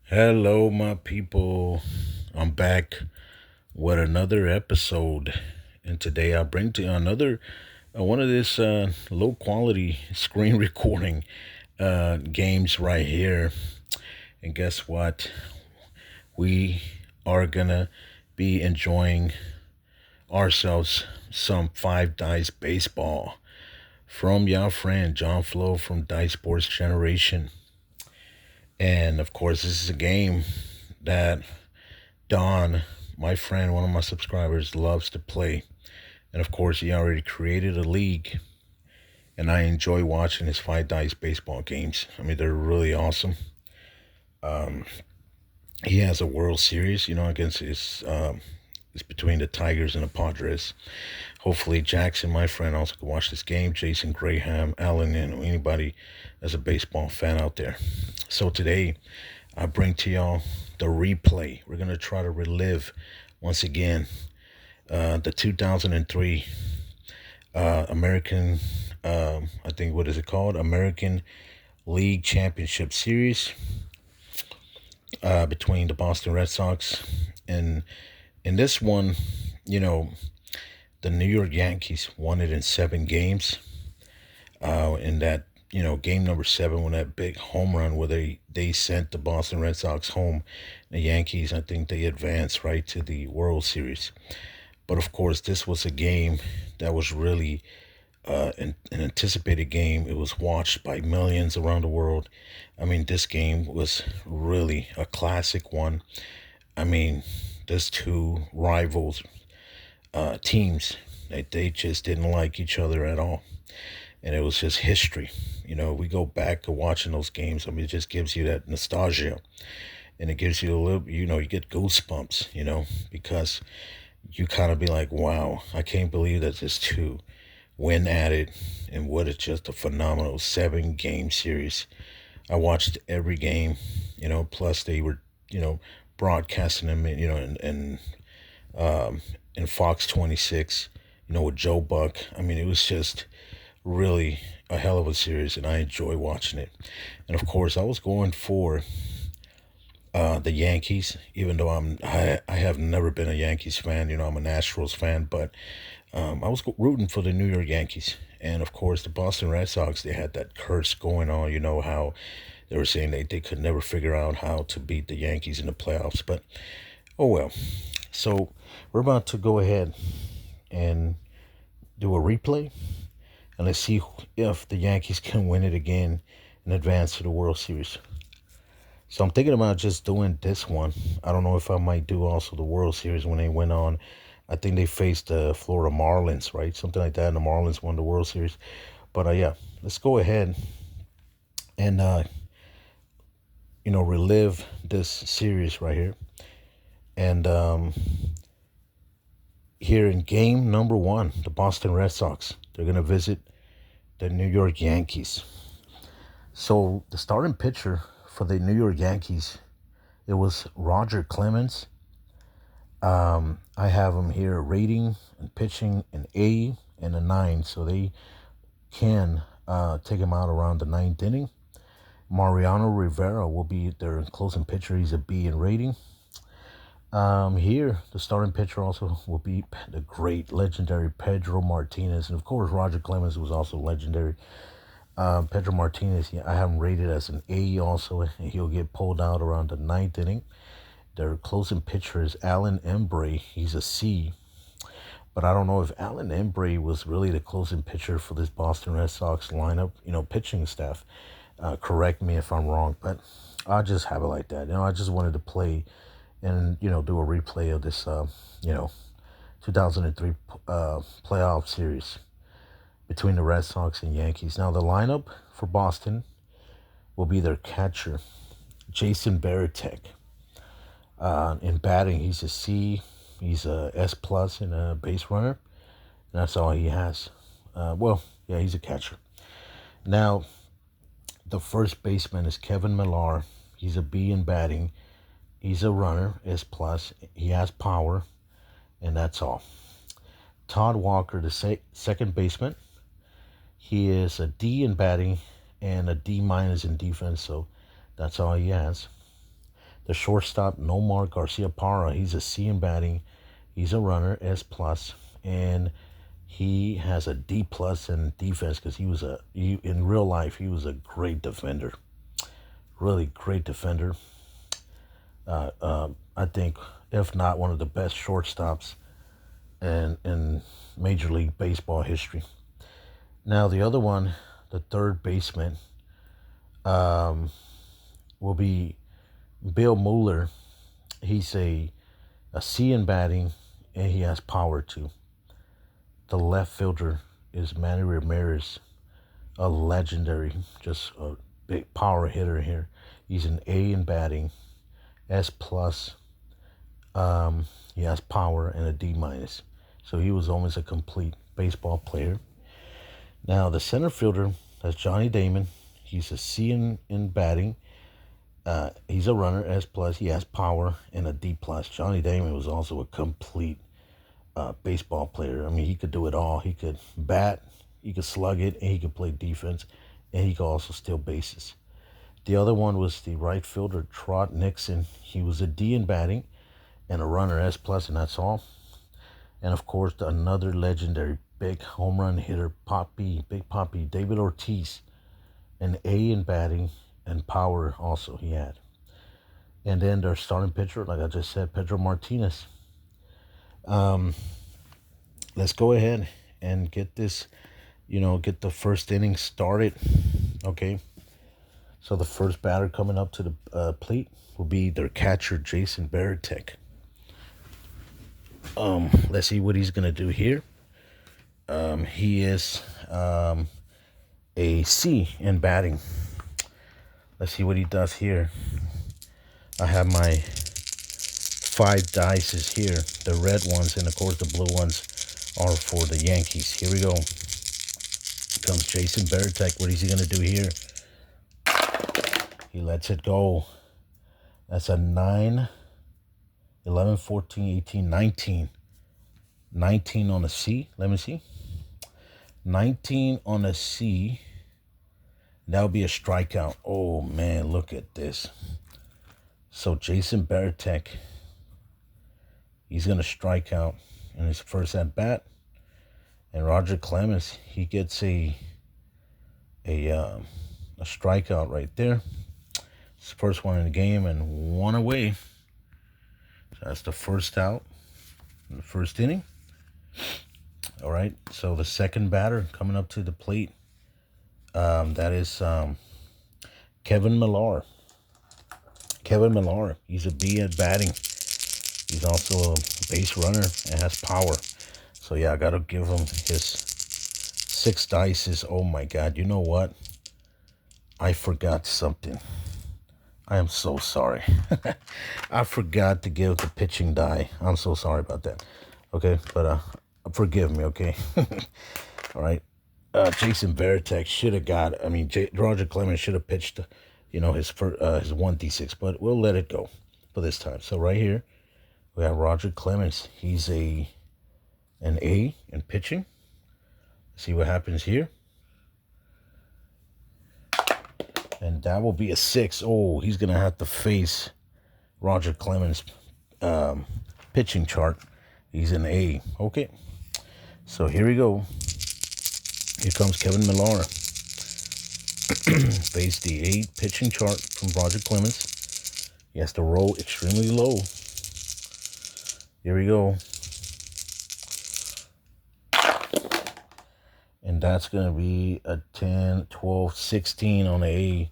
Hello, my people. I'm back with another episode, and today I bring to you another one of this low quality screen recording games right here. And guess what? We are gonna be enjoying ourselves some five dice baseball from your friend John Flo from Dice Sports Generation. And of course, this is a game that Don, my friend, one of my subscribers, loves to play. And of course, he already created a league, and I enjoy watching his five dice baseball games. I mean, they're really awesome. Um, he has a World Series, against his. It's between the Tigers and the Padres. Hopefully, Jackson, my friend, also can watch this game. Jason Graham, Allen, and anybody that's a baseball fan out there. So today, I bring to y'all the replay. We're gonna try to relive once again the 2003 American, I think, what is it called? American League Championship Series between the Boston Red Sox. And in this one, you know, the New York Yankees won it in 7 games. In that, game number 7, when that big home run where they sent the Boston Red Sox home, the Yankees, I think they advanced right to the World Series. But of course, this was a game that was really an anticipated game. It was watched by millions around the world. I mean, this game was really a classic one. I mean, there's two rivals teams that they just didn't like each other at all, and it was just history. We go back to watching those games. I mean, it just gives you that nostalgia, and it gives you a little, you get goosebumps, because you kind of be like, wow, I can't believe that this two win at it, and what is just a phenomenal 7 game series. I watched every game, plus they were, broadcasting them, in Fox 26, with Joe Buck. I mean, it was just really a hell of a series, and I enjoy watching it. And of course, I was going for the Yankees, even though I have never been a Yankees fan. I'm a Nationals fan, but I was rooting for the New York Yankees. And of course, the Boston Red Sox, they had that curse going on. You know how they were saying they could never figure out how to beat the Yankees in the playoffs. But oh well. So we're about to go ahead and do a replay, and let's see if the Yankees can win it again and advance to the World Series. So I'm thinking about just doing this one. I don't know if I might do also the World Series when they went on. I think they faced the Florida Marlins, right? Something like that. And the Marlins won the World Series. But yeah, let's go ahead and relive this series right here. And here in game number 1, the Boston Red Sox, they're gonna visit the New York Yankees. So the starting pitcher for the New York Yankees, it was Roger Clemens. I have him here rating and pitching an A and a 9, so they can take him out around the 9th inning. Mariano Rivera will be their closing pitcher. He's a B in rating. Here, the starting pitcher also will be the great, legendary Pedro Martinez. And of course, Roger Clemens was also legendary. Pedro Martinez, I have him rated as an A also, and he'll get pulled out around the 9th inning. Their closing pitcher is Alan Embree. He's a C. But I don't know if Alan Embree was really the closing pitcher for this Boston Red Sox lineup, pitching staff. Correct me if I'm wrong, but I'll just have it like that. I just wanted to play and, do a replay of this, 2003 playoff series between the Red Sox and Yankees. Now, the lineup for Boston will be their catcher, Jason Varitek. In batting, he's a C. He's a S plus and a base runner. That's all he has. He's a catcher. Now, the first baseman is Kevin Millar. He's a B in batting. He's a runner, S plus. He has power, and that's all. Todd Walker, the second baseman. He is a D in batting and a D minus in defense, so that's all he has. The shortstop, Nomar Garcia Parra, he's a C in batting. He's a runner, S plus, and he has a D plus in defense because in real life he was a great defender, really great defender. I think if not one of the best shortstops in Major League Baseball history. Now the other one, the third baseman, will be Bill Mueller. He's a C in batting, and he has power too. The left fielder is Manny Ramirez, a legendary, just a big power hitter here. He's an A in batting, S plus. He has power and a D minus. So he was almost a complete baseball player. Now the center fielder, that's Johnny Damon. He's a C in batting. He's a runner, S plus. He has power and a D plus. Johnny Damon was also a complete baseball player. I mean, he could do it all. He could bat, he could slug it, and he could play defense, and he could also steal bases. The other one was the right fielder, Trot Nixon. He was a D in batting and a runner, S plus, and that's all. And of course, another legendary big home run hitter, Big Poppy, David Ortiz, an A in batting and power also he had. And then their starting pitcher, like I just said, Pedro Martinez. Let's go ahead and get this, get the first inning started. Okay. So the first batter coming up to the plate will be their catcher, Jason Varitek. Let's see what he's going to do here. He is a C in batting. Let's see what he does here. I have my 5 dices here. The red ones and, of course, the blue ones are for the Yankees. Here we go. Here comes Jason Varitek. What is he going to do here? He lets it go. That's a 9, 11, 14, 18, 19. 19 on a C. Let me see. 19 on a C. That would be a strikeout. Oh, man, look at this. So Jason Varitek, he's going to strike out in his first at-bat. And Roger Clemens, he gets a strikeout right there. It's the first one in the game and one away. So that's the first out in the first inning. All right, so the second batter coming up to the plate, that is Kevin Millar. Kevin Millar, he's a B at batting. He's also a base runner and has power. So, yeah, I got to give him his 6 dices. Oh, my God. You know what? I forgot something. I am so sorry. I forgot to give the pitching die. I'm so sorry about that. Okay, but forgive me, okay? All right. Jason Varitek should have got, Roger Clemens should have pitched, his 1d6, but we'll let it go for this time. So right here, we have Roger Clemens. He's an A in pitching. Let's see what happens here. And that will be a 6. Oh, he's going to have to face Roger Clemens' pitching chart. He's an A. Okay. So here we go. Here comes Kevin Millar. Face the A pitching chart from Roger Clemens. He has to roll extremely low. Here we go. And that's going to be a 10, 12, 16 on the A.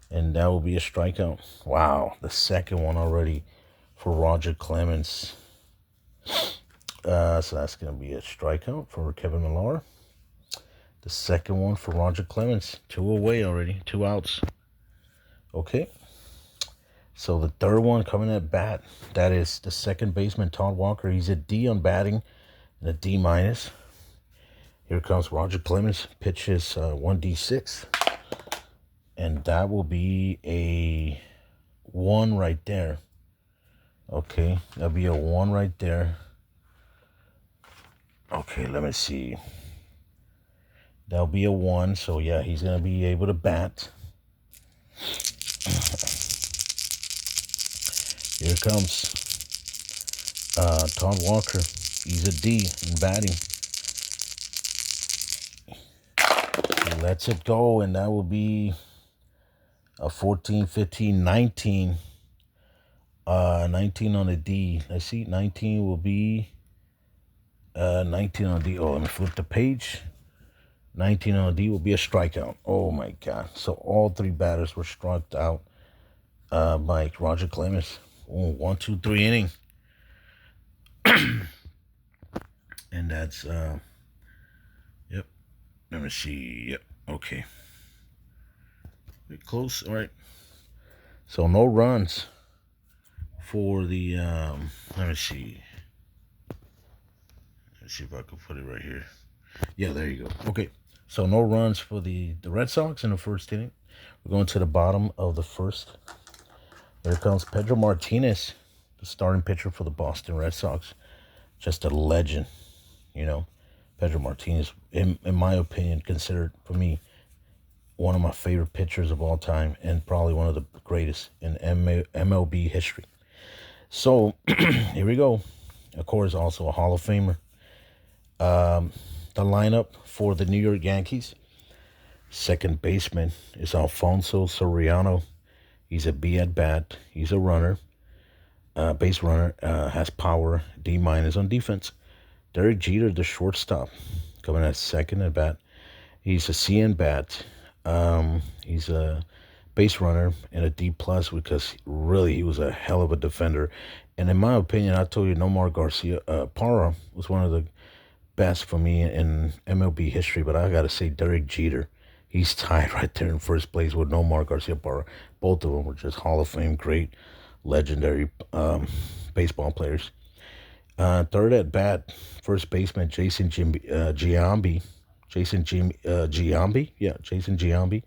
And that will be a strikeout. Wow. The second one already for Roger Clemens. So that's going to be a strikeout for Kevin Millar. The second one for Roger Clemens. 2 away already. 2 outs. Okay. So the third one coming at bat. That is the second baseman, Todd Walker. He's a D on batting and a D minus. Here comes Roger Clemens. Pitches 1d6. And that will be a 1 right there. Okay. That'll be a 1 right there. Okay, let me see. That'll be a 1. So, yeah, he's going to be able to bat. Here comes Todd Walker. He's a D in batting. He lets it go, and that will be a 14, 15, 19. 19 on the D. Let's see. 19 will be 19 on the D. Oh, let me flip the page. 19 on the D will be a strikeout. Oh, my God. So all three batters were struck out by Roger Clemens. Oh, 1, 2, 3 inning. And that's, yep. Let me see. Yep. Okay. We're close. All right. So no runs for the, let me see. Let's see if I can put it right here. Yeah, there you go. Okay. So no runs for the Red Sox in the first inning. We're going to the bottom of the first. Here comes Pedro Martinez, the starting pitcher for the Boston Red Sox. Just a legend, you know. Pedro Martinez, in my opinion, considered, for me, one of my favorite pitchers of all time and probably one of the greatest in MLB history. So, here we go. Of course, also a Hall of Famer. The lineup for the New York Yankees. Second baseman is Alfonso Soriano. He's a B at bat. He's a runner, base runner, has power, D- on defense. Derek Jeter, the shortstop, coming at second at bat. He's a C at bat. He's a base runner and a D plus because really he was a hell of a defender. And in my opinion, I told you Nomar Garcia Parra was one of the best for me in MLB history, but I gotta say Derek Jeter. He's tied right there in first place with Nomar Garcia Parra. Both of them were just Hall of Fame, great, legendary baseball players. Third at bat, first baseman Jason Giambi. Giambi? Yeah, Jason Giambi.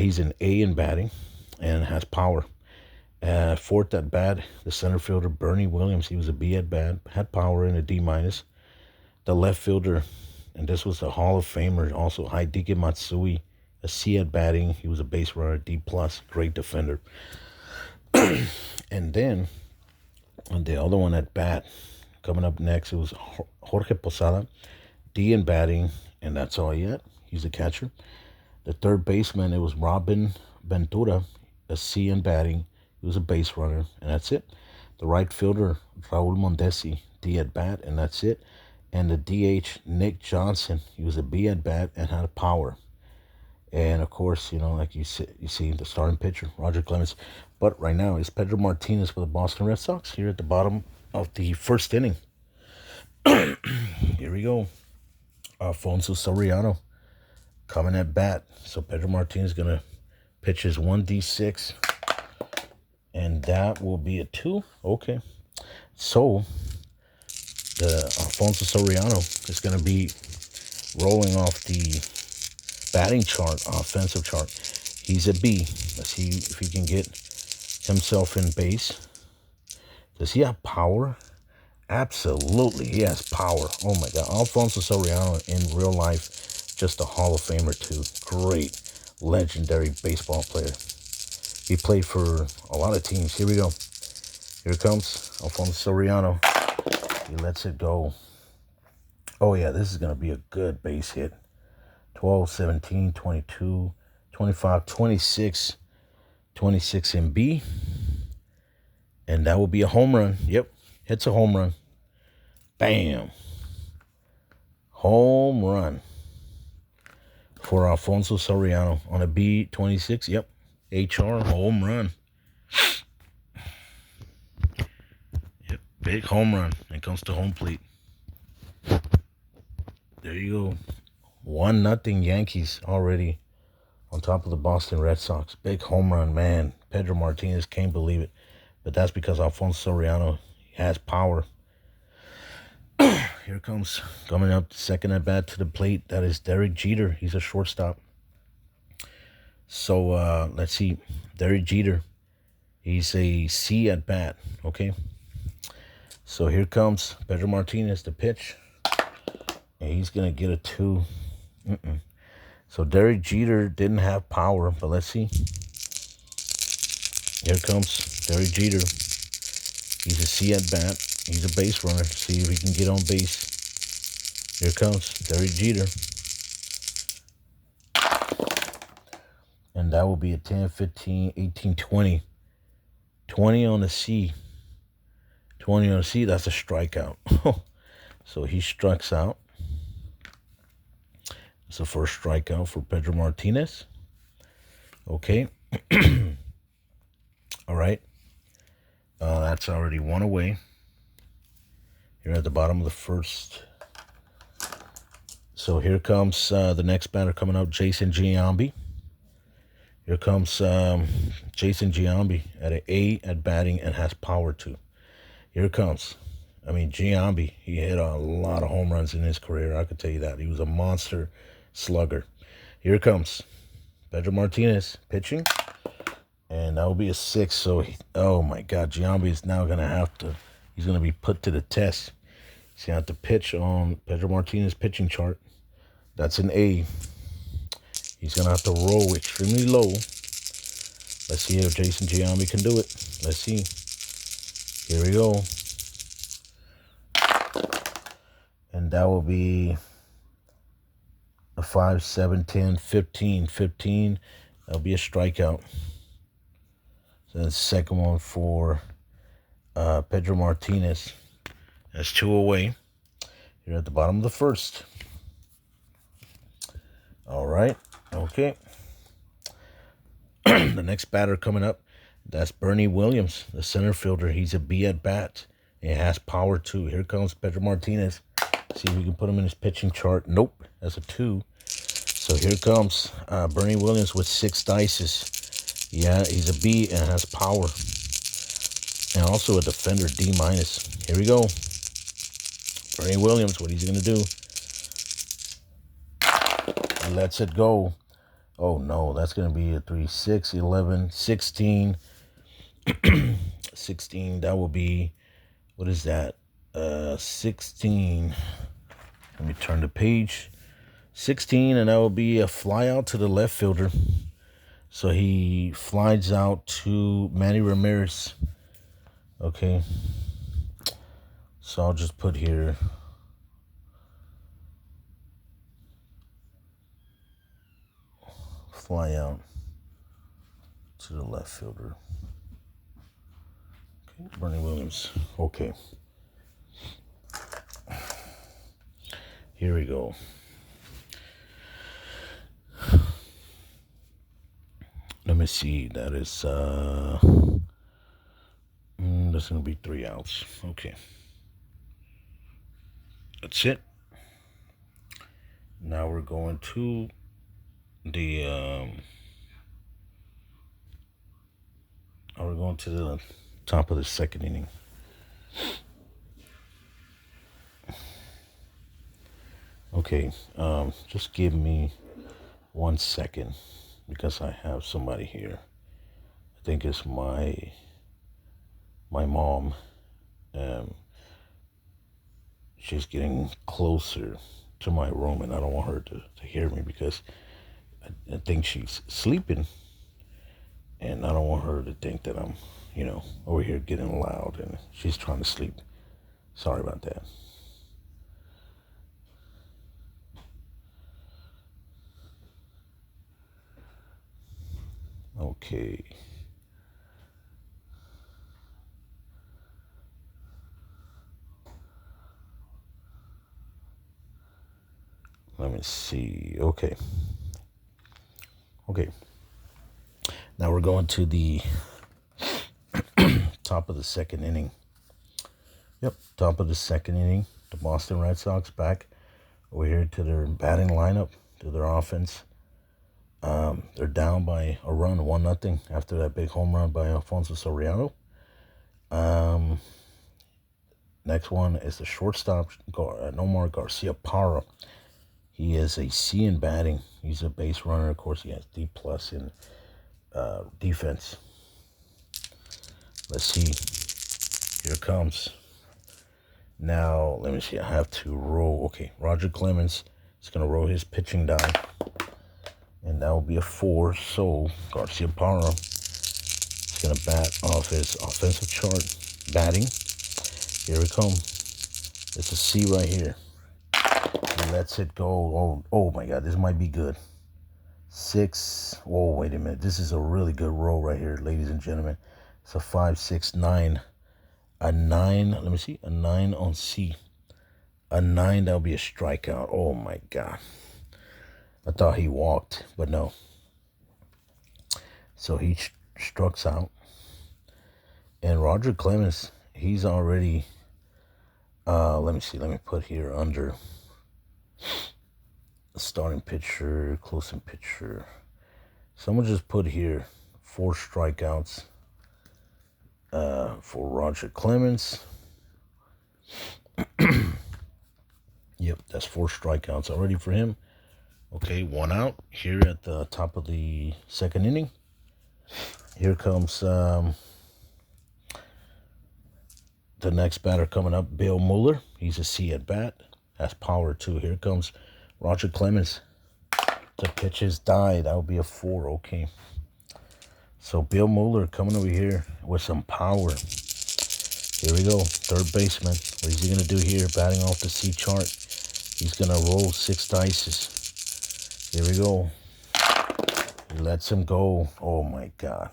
He's an A in batting and has power. Fourth at bat, the center fielder Bernie Williams. He was a B at bat, had power and a D minus. The left fielder, and this was a Hall of Famer, also Hideki Matsui, a C at batting. He was a base runner, D plus, great defender. And then on the other one at bat, coming up next, it was Jorge Posada, D in batting, and that's all yet. He's a catcher. The third baseman, it was Robin Ventura, a C in batting. He was a base runner, and that's it. The right fielder, Raul Mondesi, D at bat, and that's it. And the DH, Nick Johnson, he was a B at bat and had power. And of course, like you see the starting pitcher, Roger Clemens. But right now it's Pedro Martinez for the Boston Red Sox here at the bottom of the first inning. Here we go. Alfonso Soriano coming at bat. So Pedro Martinez is going to pitch his 1D6. And that will be a 2. Okay. So the Alfonso Soriano is going to be rolling off the batting chart, offensive chart. He's a B. Let's see if he can get himself in base. Does he have power? Absolutely, he has power. Oh my God, Alfonso Soriano in real life, just a Hall of Famer too. Great, legendary baseball player. He played for a lot of teams. Here we go. Here comes Alfonso Soriano. He lets it go. Oh yeah, this is going to be a good base hit. 12, 17, 22, 25, 26. 26 in B. And that will be a home run. Yep, hits a home run. Bam. Home run for Alfonso Soriano on a B26. Yep, HR home run. Yep, big home run. It comes to home plate. There you go. 1-0 Yankees already on top of the Boston Red Sox. Big home run, man. Pedro Martinez can't believe it. But that's because Alfonso Soriano has power. Here comes, coming up, second at bat to the plate. That is Derek Jeter. He's a shortstop. So let's see. Derek Jeter. He's a C at bat. Okay. So here comes Pedro Martinez, the pitch. And he's going to get a 2. So Derek Jeter didn't have power, but let's see. Here comes Derek Jeter. He's a C at bat. He's a base runner. See if he can get on base. Here comes Derek Jeter. And that will be a 10, 15, 18, 20. 20 on the C. 20 on the C, that's a strikeout. So he strikes out. It's the first strikeout for Pedro Martinez. Okay. All right. That's already one away. Here at the bottom of the first. So here comes the next batter coming up, Jason Giambi. Here comes Jason Giambi at an A at batting and has power too. Here it comes. I mean, Giambi, he hit a lot of home runs in his career. I could tell you that. He was a monster slugger. Here it comes. Pedro Martinez pitching. And that will be a 6. So, oh my God, Giambi is now going to have to, he's going to be put to the test. He's going to have to pitch on Pedro Martinez's pitching chart. That's an A. He's going to have to roll extremely low. Let's see if Jason Giambi can do it. Let's see. Here we go. And that will be a 5, 7, 10, 15. 15. That'll be a strikeout. So the second one for Pedro Martinez. That's 2 away. Here at the bottom of the first. All right. Okay. The next batter coming up, that's Bernie Williams, the center fielder. He's a B at bat. He has power too. Here comes Pedro Martinez. See if we can put him in his pitching chart. Nope. That's a 2. So here comes Bernie Williams with 6 dices. Yeah, he's a B and has power. And also a defender, D-. Here we go. Bernie Williams, what he's going to do. He lets it go. Oh, no, that's going to be a 3, 6, 11, 16. 16, that will be, what is that? 16. Let me turn the page. 16, and that will be a fly out to the left fielder. So he flies out to Manny Ramirez. Okay. So I'll just put here. Fly out to the left fielder. Okay, Bernie Williams. Okay. Here we go. Let me see. That is that's gonna be 3 outs. Okay. That's it. Now we're going to the we're going to the top of the second inning. Okay, just give me 1 second because I have somebody here. I think it's my mom. She's getting closer to my room, and I don't want her to hear me because I think she's sleeping, and I don't want her to think that I'm, over here getting loud and she's trying to sleep. Sorry about that. Okay. Let me see. Okay. Now we're going to the top of the second inning. Yep, top of the second inning. The Boston Red Sox back over here to their batting lineup, to their offense. They're down by a run, 1-0, after that big home run by Alfonso Soriano. Next one is the shortstop, Nomar Garcia-Parra. He is a C in batting. He's a base runner. Of course, he has D+ in defense. Let's see. Here it comes. Now, let me see. I have to roll. Okay, Roger Clemens is going to roll his pitching die. And that will be a 4. So, Garcia-Parra is going to bat off his offensive chart. batting. Here we come. It's a C right here. He lets it go. Oh my God, this might be good. 6. Whoa, wait a minute. This is a really good roll right here, ladies and gentlemen. It's a 5, 6, 9. A 9. Let me see. A 9 on C. A 9, that'll be a strikeout. Oh my God. I thought he walked, but no. So he struck out. And Roger Clemens, he's already, let me see. Let me put here under starting pitcher, closing pitcher. So I'm going to just put here 4 strikeouts for Roger Clemens. Yep, that's 4 strikeouts already for him. Okay, 1 out here at the top of the second inning. Here comes the next batter coming up, Bill Mueller. He's a C at bat. Has power too. Here comes Roger Clemens. The pitch is died. That would be a 4. Okay. So Bill Mueller coming over here with some power. Here we go. Third baseman. What is he going to do here? Batting off the C chart. He's going to roll 6 dices. Here we go. He lets him go. Oh, my God.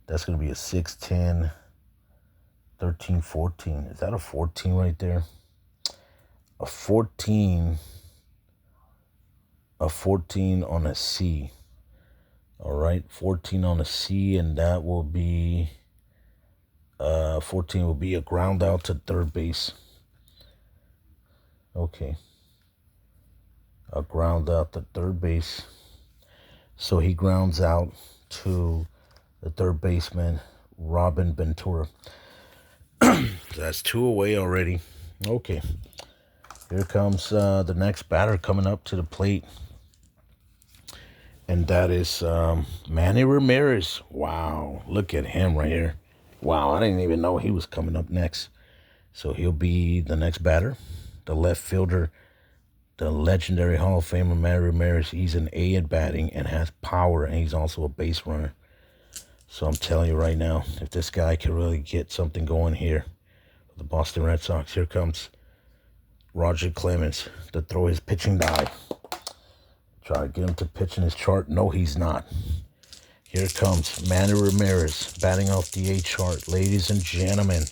That's going to be a 6, 10, 13, 14. Is that a 14 right there? A 14. A 14 on a C. All right. 14 on a C, and that will be... 14 will be a ground out to third base. Okay. A ground out to third base. So he grounds out to the third baseman, Robin Ventura. That's 2 away already. Okay. Here comes the next batter coming up to the plate. And that is Manny Ramirez. Wow. Look at him right here. Wow, I didn't even know he was coming up next. So he'll be the next batter. The left fielder, the legendary Hall of Famer Manny Ramirez. He's an A at batting and has power, and he's also a base runner. So I'm telling you right now, if this guy can really get something going here with the Boston Red Sox, here comes Roger Clemens to throw his pitching die. Try to get him to pitch in his chart. No, he's not. Here comes Manny Ramirez batting off the A chart. Ladies and gentlemen,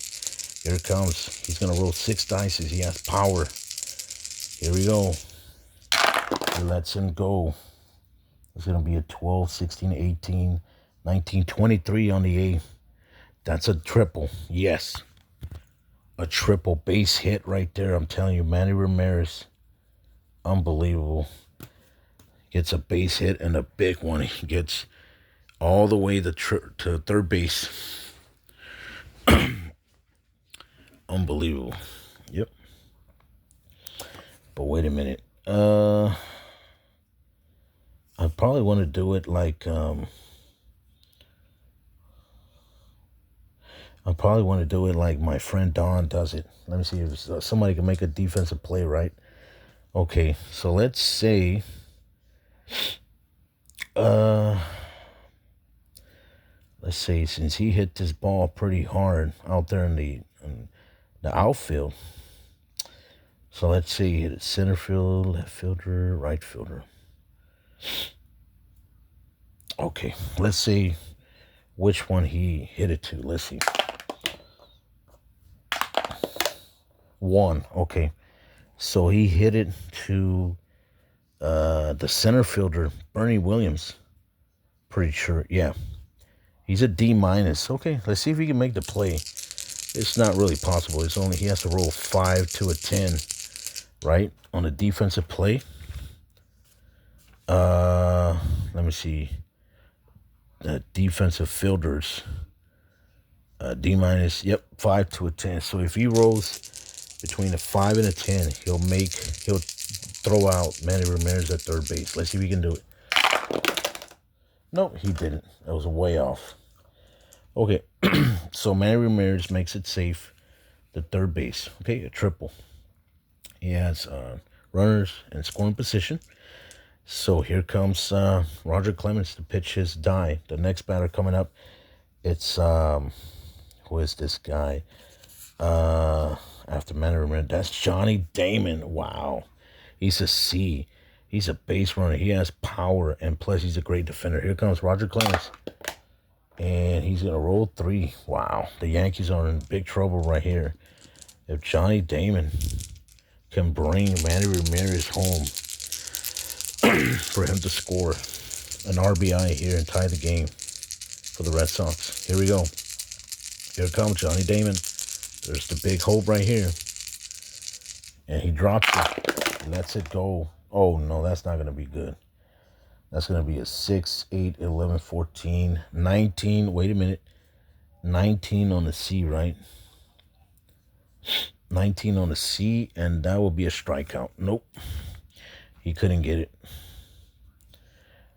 here it comes. He's going to roll 6 dice. He has power. Here we go. He lets him go. It's going to be a 12, 16, 18, 19, 23 on the A. That's a triple. Yes. A triple base hit right there. I'm telling you, Manny Ramirez. Unbelievable. Gets a base hit and a big one. He gets all the way to third base. Unbelievable. Yep. But wait a minute. I probably want to do it like I probably want to do it like my friend Don does it. Let me see if somebody can make a defensive play, right? Okay, so let's say since he hit this ball pretty hard out there in the outfield. So let's say he hit it center field, left fielder, right fielder. Okay, let's see which one he hit it to. Let's see. 1. Okay. So he hit it to the center fielder, Bernie Williams. Pretty sure. Yeah. He's a D-. Okay, let's see if he can make the play. It's not really possible. It's only he has to roll 5 to a 10, right? On a defensive play. Let me see. Defensive fielders. D-. Yep, 5 to a 10. So if he rolls between a 5 and a 10, he'll throw out Manny Ramirez at third base. Let's see if he can do it. No, he didn't. That was way off. Okay, so Manny Ramirez makes it safe to third base. Okay, a triple. He has runners in scoring position. So here comes Roger Clemens to pitch his die. The next batter coming up, it's Who is this guy? After Manny Ramirez, that's Johnny Damon. Wow. He's a C. He's a base runner. He has power, and plus he's a great defender. Here comes Roger Clemens. And he's going to roll 3. Wow. The Yankees are in big trouble right here. If Johnny Damon can bring Manny Ramirez home for him to score an RBI here and tie the game for the Red Sox. Here we go. Here comes Johnny Damon. There's the big hope right here. And he drops it. Lets it go. Oh, no, that's not going to be good. That's going to be a 6, 8, 11, 14, 19. Wait a minute. 19 on the C, right? 19 on the C, and that will be a strikeout. Nope. He couldn't get it.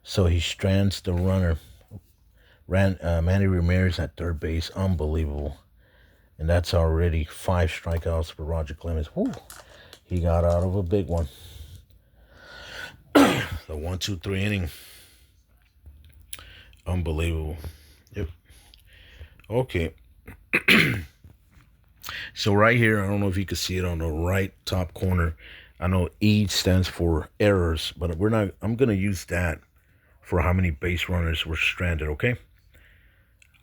So he strands the runner. Manny Ramirez at third base. Unbelievable. And that's already 5 strikeouts for Roger Clemens. Woo. He got out of a big one. The 1, 2, 3 inning. Unbelievable. Yep. Okay. So right here, I don't know if you can see it on the right top corner. I know E stands for errors, but I'm going to use that for how many base runners were stranded, okay?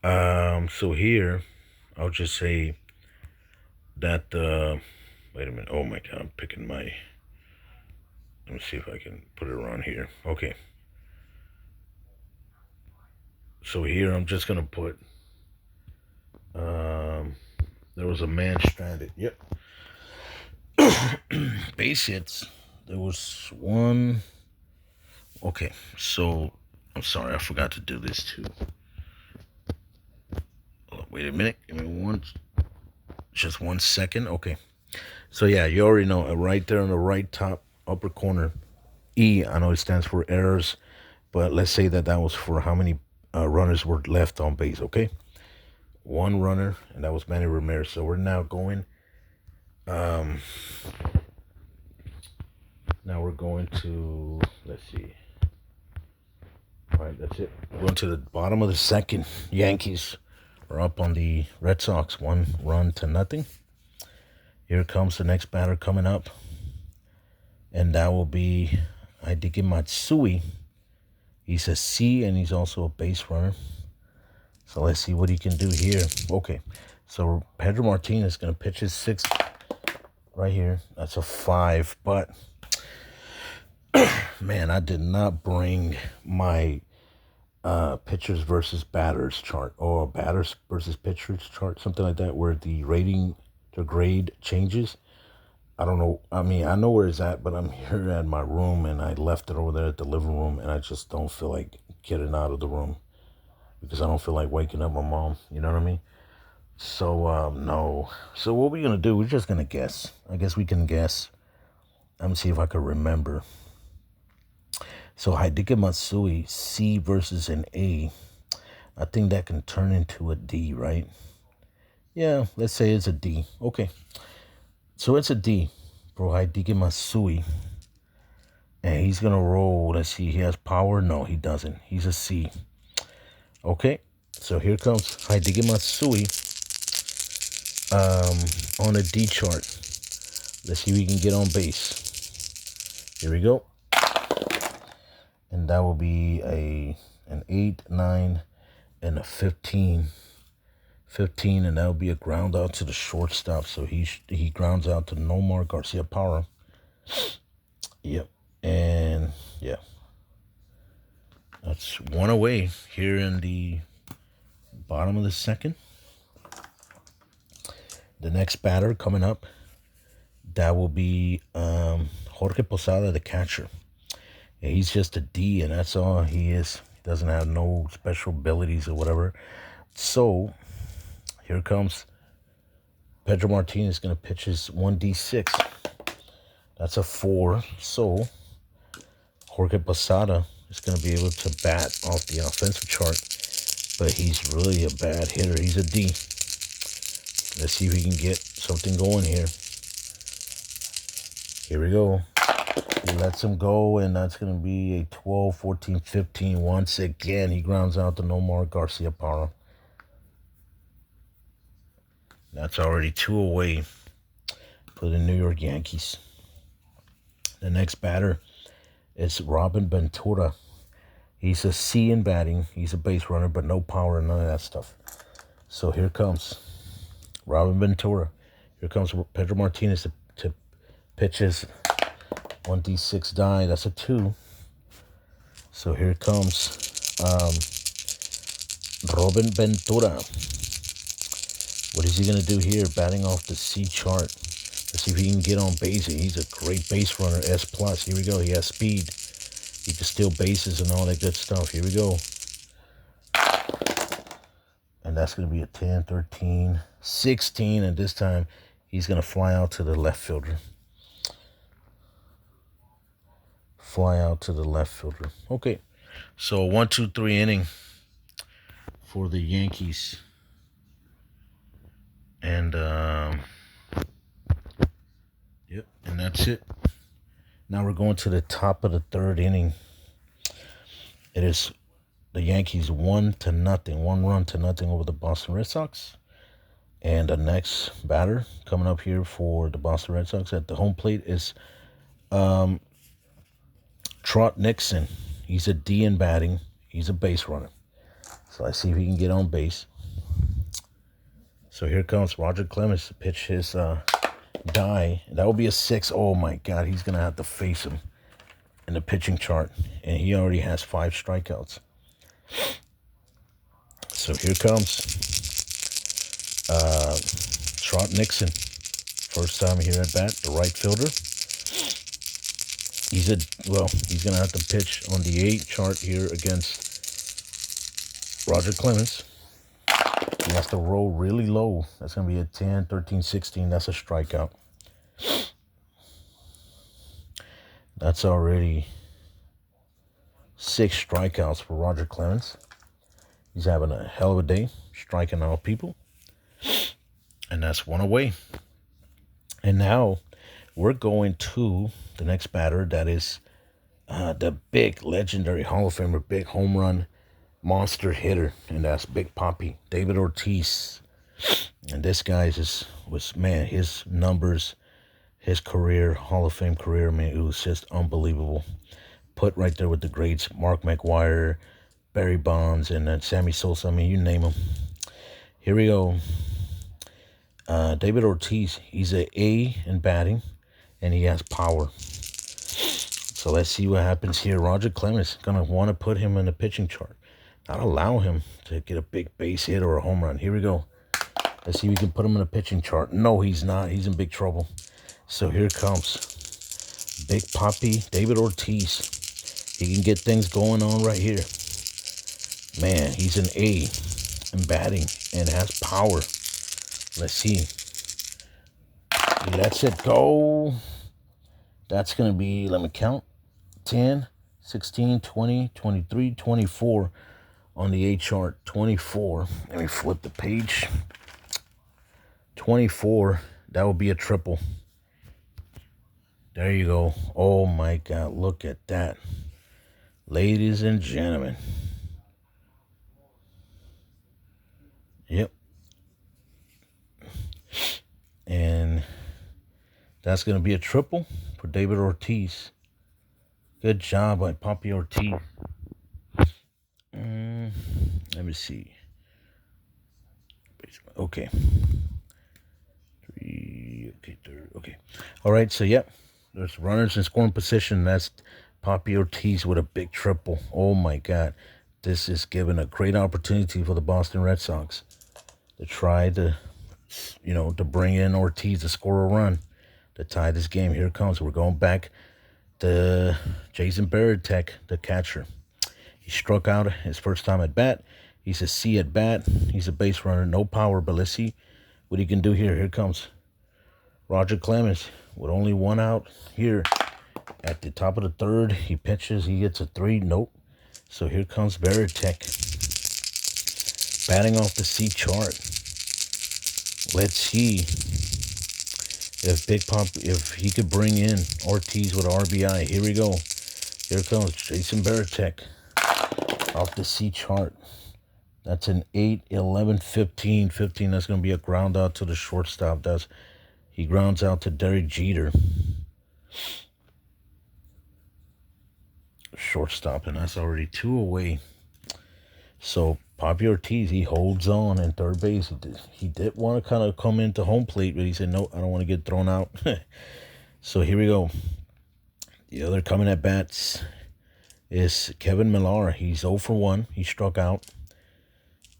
So here, I'll just say that, wait a minute. Oh my God, I'm picking my, let me see if I can put it around here. Okay. So here, I'm just going to put, there was a man stranded. Yep. Base hits. There was one. Okay, so I'm sorry, I forgot to do this too. Oh, wait a minute. Give me just 1 second. Okay. So yeah, you already know right there in the right top upper corner, E. I know it stands for errors, but let's say that was for how many runners were left on base. Okay. 1 runner, and that was Manny Ramirez. So we're now going. Now we're going to, let's see. All right, that's it. Going to the bottom of the second. Yankees are up on the Red Sox, 1 run to nothing. Here comes the next batter coming up, and that will be Hideki Matsui. He's a C, and he's also a base runner. So let's see what he can do here. Okay, so Pedro Martinez is going to pitch his 6th right here. That's a 5, but man, I did not bring my pitchers versus batters chart, or batters versus pitchers chart, something like that, where the grade changes. I don't know. I mean, I know where it's at, but I'm here at my room, and I left it over there at the living room, and I just don't feel like getting out of the room because I don't feel like waking up my mom. You know what I mean? So, no. So what we're going to do, we're just going to guess. I guess we can guess. I'm going to see if I can remember. So Hideki Matsui, C versus an A. I think that can turn into a D, right? Yeah, let's say it's a D. Okay. So it's a D for Hideki Matsui. And he's going to roll. Let's see. He has power? No, he doesn't. He's a C. Okay. So here comes Hideki Matsui on a D chart. Let's see if we can get on base. Here we go. And that will be an 8, 9, and a 15. 15, and that will be a ground out to the shortstop. So he grounds out to Nomar Garcia Parra. Yep. And yeah. That's 1 away here in the bottom of the second. The next batter coming up, that will be Jorge Posada, the catcher. Yeah, he's just a D, and that's all he is. He doesn't have no special abilities or whatever. So here comes Pedro Martinez, going to pitch his 1D6. That's a 4. So Jorge Posada is going to be able to bat off the offensive chart, but he's really a bad hitter. He's a D. Let's see if we can get something going here. Here we go. He lets him go, and that's going to be a 12, 14, 15. Once again, he grounds out to Nomar Garcia Parra. That's already 2 away for the New York Yankees. The next batter is Robin Ventura. He's a C in batting. He's a base runner, but no power and none of that stuff. So here comes Robin Ventura. Here comes Pedro Martinez to pitch his 1d6 die. That's a 2. So here comes Robin Ventura. What is he going to do here? Batting off the C chart. Let's see if he can get on base. He's a great base runner, S+. Here we go. He has speed. He can steal bases and all that good stuff. Here we go. And that's going to be a 10, 13, 16. And this time, he's going to fly out to the left fielder. Fly out to the left fielder. Okay. So 1, 2, 3 inning for the Yankees. And, yep. And that's it. Now we're going to the top of the 3rd inning. It is the Yankees 1-0, 1 run to nothing over the Boston Red Sox. And the next batter coming up here for the Boston Red Sox at the home plate is Trot Nixon. He's a D in batting. He's a base runner. So let's see if he can get on base. So here comes Roger Clemens to pitch his die. That will be a 6. Oh my God, he's going to have to face him in the pitching chart. And he already has 5 strikeouts. So here comes Trot Nixon. First time here at bat, the right fielder. He's going to have to pitch on the 8 chart here against Roger Clemens. He has to roll really low. That's going to be a 10, 13, 16. That's a strikeout. That's already 6 strikeouts for Roger Clemens. He's having a hell of a day, striking out people. And that's 1 away. And now we're going to the next batter. That is the big legendary Hall of Famer, big home run monster hitter. And that's Big Papi, David Ortiz. And this guy was his numbers, his career, Hall of Fame career, man, it was just unbelievable. Put right there with the greats, Mark McGwire, Barry Bonds, and then Sammy Sosa. I mean, you name them. Here we go. David Ortiz, he's an A in batting, and he has power. So let's see what happens here. Roger Clemens going to want to put him in the pitching chart. Not allow him to get a big base hit or a home run. Here we go. Let's see if we can put him in a pitching chart. No, he's not. He's in big trouble. So here comes Big Papi, David Ortiz. He can get things going on right here. Man, he's an A in batting and has power. Let's see. He lets it go. That's going to be, let me count, 10, 16, 20, 23, 24 on the A chart. 24. Let me flip the page. 24. That would be a triple. There you go. Oh my God, look at that. Ladies and gentlemen. Yep. And that's going to be a triple for David Ortiz. Good job by Papi Ortiz. Let me see. Okay. 3. Okay, 3rd. Okay. All right, so yep. There's runners in scoring position. That's Papi Ortiz with a big triple. Oh my God. This is giving a great opportunity for the Boston Red Sox to try to, to bring in Ortiz to score a run to tie this game. Here it comes. We're going back to Jason Varitek, the catcher. He struck out his first time at bat. He's a C at bat. He's a base runner, no power, but let's see what he can do here. Here comes Roger Clemens with only 1 out here at the top of the 3rd. He pitches. He gets a 3. Nope. So here comes Varitek batting off the C chart. Let's see if he could bring in Ortiz with RBI. Here we go. Here comes Jason Varitek off the C chart. That's an 8, 11, 15. 15, that's going to be a ground out to the shortstop. He grounds out to Derek Jeter. Shortstop, and that's already 2 away. So Papi Ortiz, he holds on in third base. He did want to kind of come into home plate, but he said, no, I don't want to get thrown out. So here we go. The other coming at bats is Kevin Millar. He's 0 for 1. He struck out.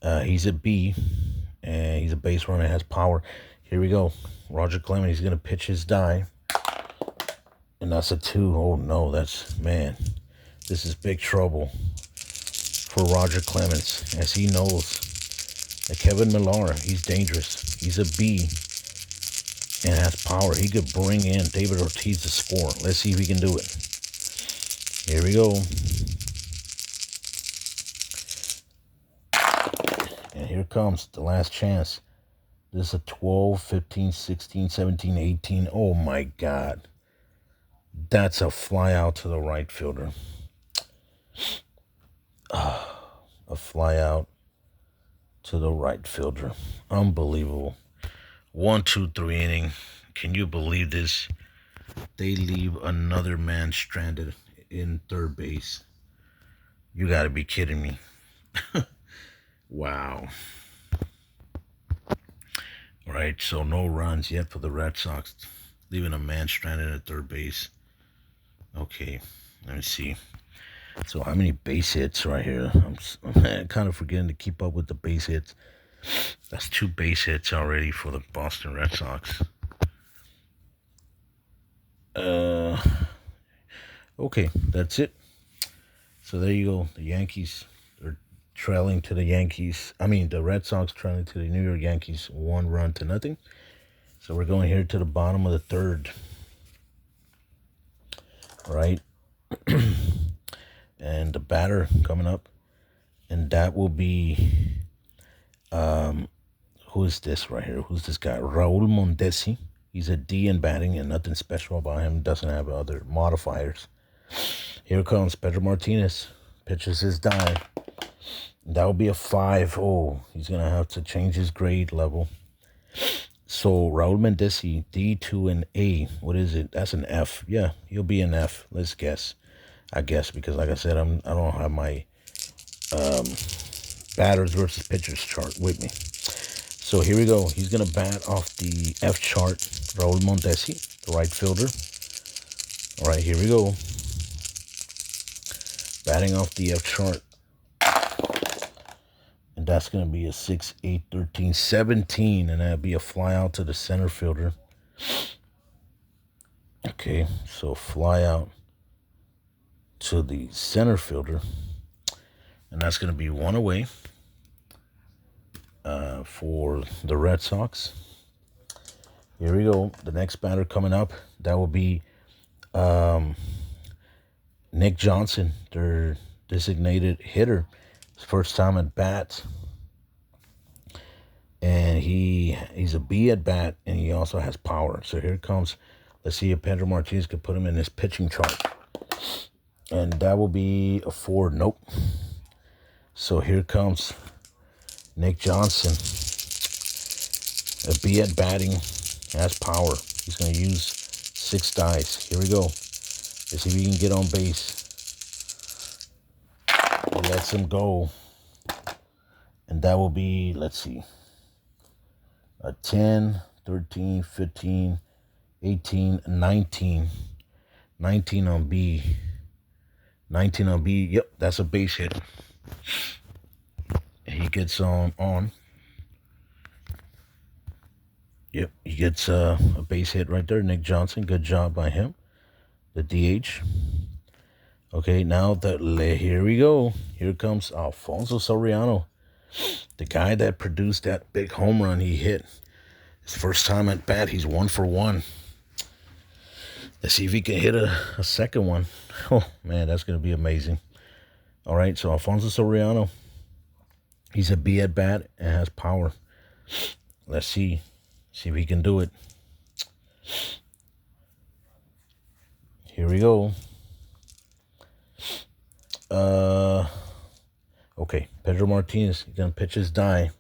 He's a B, and he's a base runner, has power. Here we go. Roger Clemens, he's going to pitch his die. And that's a 2. Oh, no, man, this is big trouble for Roger Clemens, as he knows that Kevin Millar, he's dangerous. He's a B and has power. He could bring in David Ortiz to score. Let's see if he can do it. Here we go. And here comes the last chance. This is a 12, 15, 16, 17, 18. Oh, my God. That's a fly out to the right fielder. A fly out to the right fielder. Unbelievable. 1, 2, 3 inning. Can you believe this? They leave another man stranded in third base. You got to be kidding me. Wow. All right, so no runs yet for the Red Sox. Leaving a man stranded at third base. Okay, let me see. So how many base hits right here? I'm kind of forgetting to keep up with the base hits. That's 2 base hits already for the Boston Red Sox. Okay, that's it. So there you go. The Yankees are trailing to the Yankees. The Red Sox trailing to the New York Yankees 1-0. So we're going here to the bottom of the third. Right? And the batter coming up. And that will be, who is this right here? Who's this guy? Raul Mondesi. He's a D in batting, and nothing special about him. Doesn't have other modifiers. Here comes Pedro Martinez. Pitches his die. That will be a 5. Oh, he's going to have to change his grade level. So Raul Mondesi, D2 and A. What is it? That's an F. Yeah, he'll be an F. Let's guess. I guess because, like I said, I don't have my batters versus pitchers chart with me. So here we go. He's going to bat off the F chart. Raul Mondesi, the right fielder. All right, here we go. Batting off the F chart. And that's going to be a 6, 8, 13, 17. And that'll be a fly out to the center fielder. Okay, so fly out to the center fielder. And that's going to be 1 away for the Red Sox. Here we go. The next batter coming up, that will be Nick Johnson, their designated hitter. His first time at bat. And he's a B at bat, and he also has power. So here it comes. Let's see if Pedro Martinez can put him in his pitching chart. And that will be a 4. Nope. So here comes Nick Johnson. A B at batting, has power. He's going to use 6 dice. Here we go. Let's see if he can get on base. He lets him go. And that will be, let's see, a 10, 13, 15, 18, 19. 19 on B. 19 on B. Yep, that's a base hit. He gets on. Yep, he gets a base hit right there. Nick Johnson, good job by him. The DH. Okay, now here we go. Here comes Alfonso Soriano, the guy that produced that big home run he hit. His first time at bat, he's 1 for 1. Let's see if he can hit a second one. Oh, man, that's going to be amazing. All right, so Alfonso Soriano, he's a B at bat and has power. Let's see if he can do it. Here we go. Okay, Okay, Pedro Martinez, he's going to pitch his die.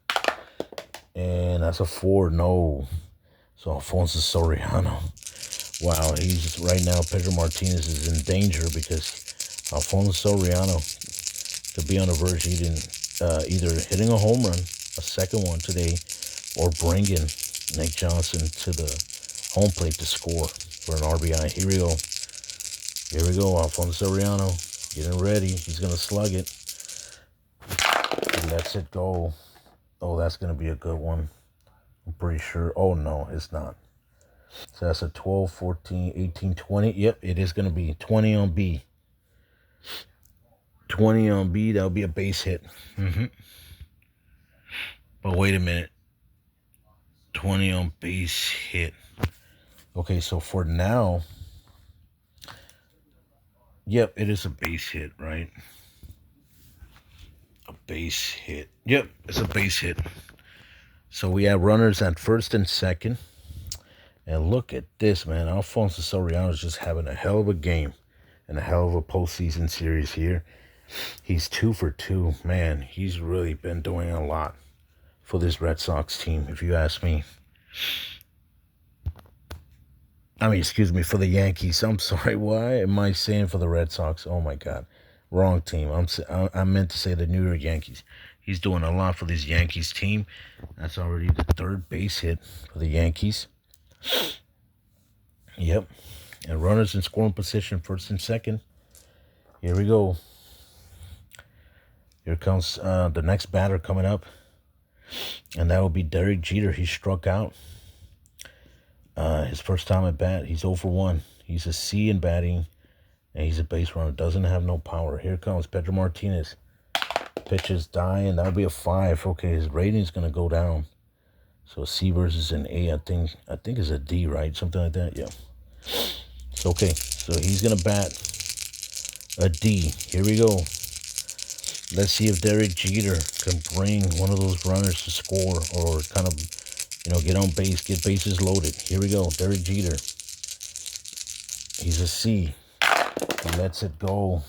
And that's a 4, no. So Alfonso Soriano. Wow, he's right now, Pedro Martinez is in danger because Alfonso Soriano could be on the verge of either hitting a home run, a second one today, or bringing Nick Johnson to the home plate to score for an RBI. Here we go. Here we go, Alfonso Soriano getting ready. He's going to slug it. He lets it go. Oh, that's going to be a good one. I'm pretty sure. Oh, no, it's not. So that's a 12, 14, 18, 20. Yep, it is going to be 20 on B. 20 on B, that'll be a base hit. But wait a minute. 20 on base hit. Okay, so for now, yep, it is a base hit, right? A base hit. Yep, it's a base hit. So we have runners at first and second. And look at this, man. Alfonso Soriano is just having a hell of a game and a hell of a postseason series here. He's 2 for 2. Man, he's really been doing a lot for this Red Sox team, if you ask me. I mean, excuse me, for the Yankees. I'm sorry. Why am I saying for the Red Sox? Oh, my God. Wrong team. I meant to say the New York Yankees. He's doing a lot for this Yankees team. That's already the third base hit for the Yankees. Yep. And runners in scoring position, first and second. Here we go. Here comes the next batter coming up. And that will be Derek Jeter. He struck out. His first time at bat. He's 0 for 1. He's a C in batting. And he's a base runner. Doesn't have no power. Here comes Pedro Martinez. Pitches die, and that'll be a 5. Okay, his rating's going to go down. So C versus an A, I think it's a D, right? Something like that, yeah. So, okay, so he's going to bat a D. Here we go. Let's see if Derek Jeter can bring one of those runners to score or kind of, get on base, get bases loaded. Here we go, Derek Jeter. He's a C. He lets it go.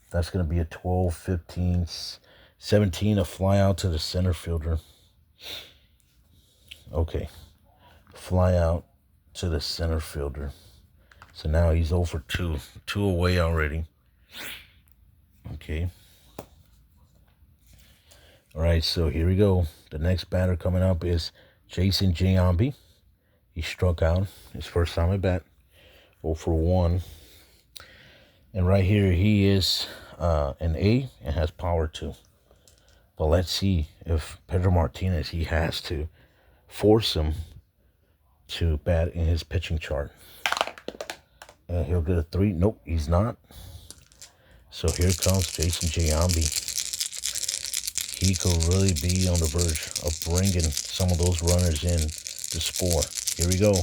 That's going to be a 12, 15, 17, a fly out to the center fielder. Okay, fly out to the center fielder. So now he's 0 for 2. 2 away already. Okay. All right, so here we go. The next batter coming up is Jason Giambi. He struck out his first time at bat. 0 for 1. And right here, he is an A and has power too. But let's see if Pedro Martinez, he has to force him to bat in his pitching chart. And he'll get a 3. Nope, he's not. So here comes Jason Giambi. He could really be on the verge of bringing some of those runners in to score. Here we go.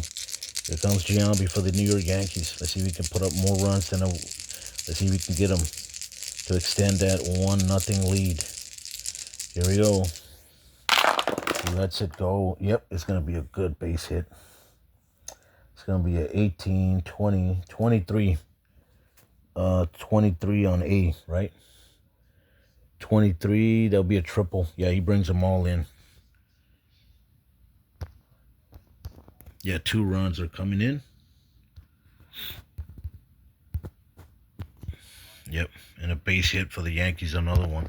Here comes Giambi for the New York Yankees. Let's see if we can put up more runs than let's see if we can get him to extend that 1-0 lead. Here we go. He lets it go. Yep, it's going to be a good base hit. It's going to be an 18, 20, 23. 23 on A, right? 23, there'll be a triple. Yeah, he brings them all in. Yeah, 2 runs are coming in. Yep, and a base hit for the Yankees, another one.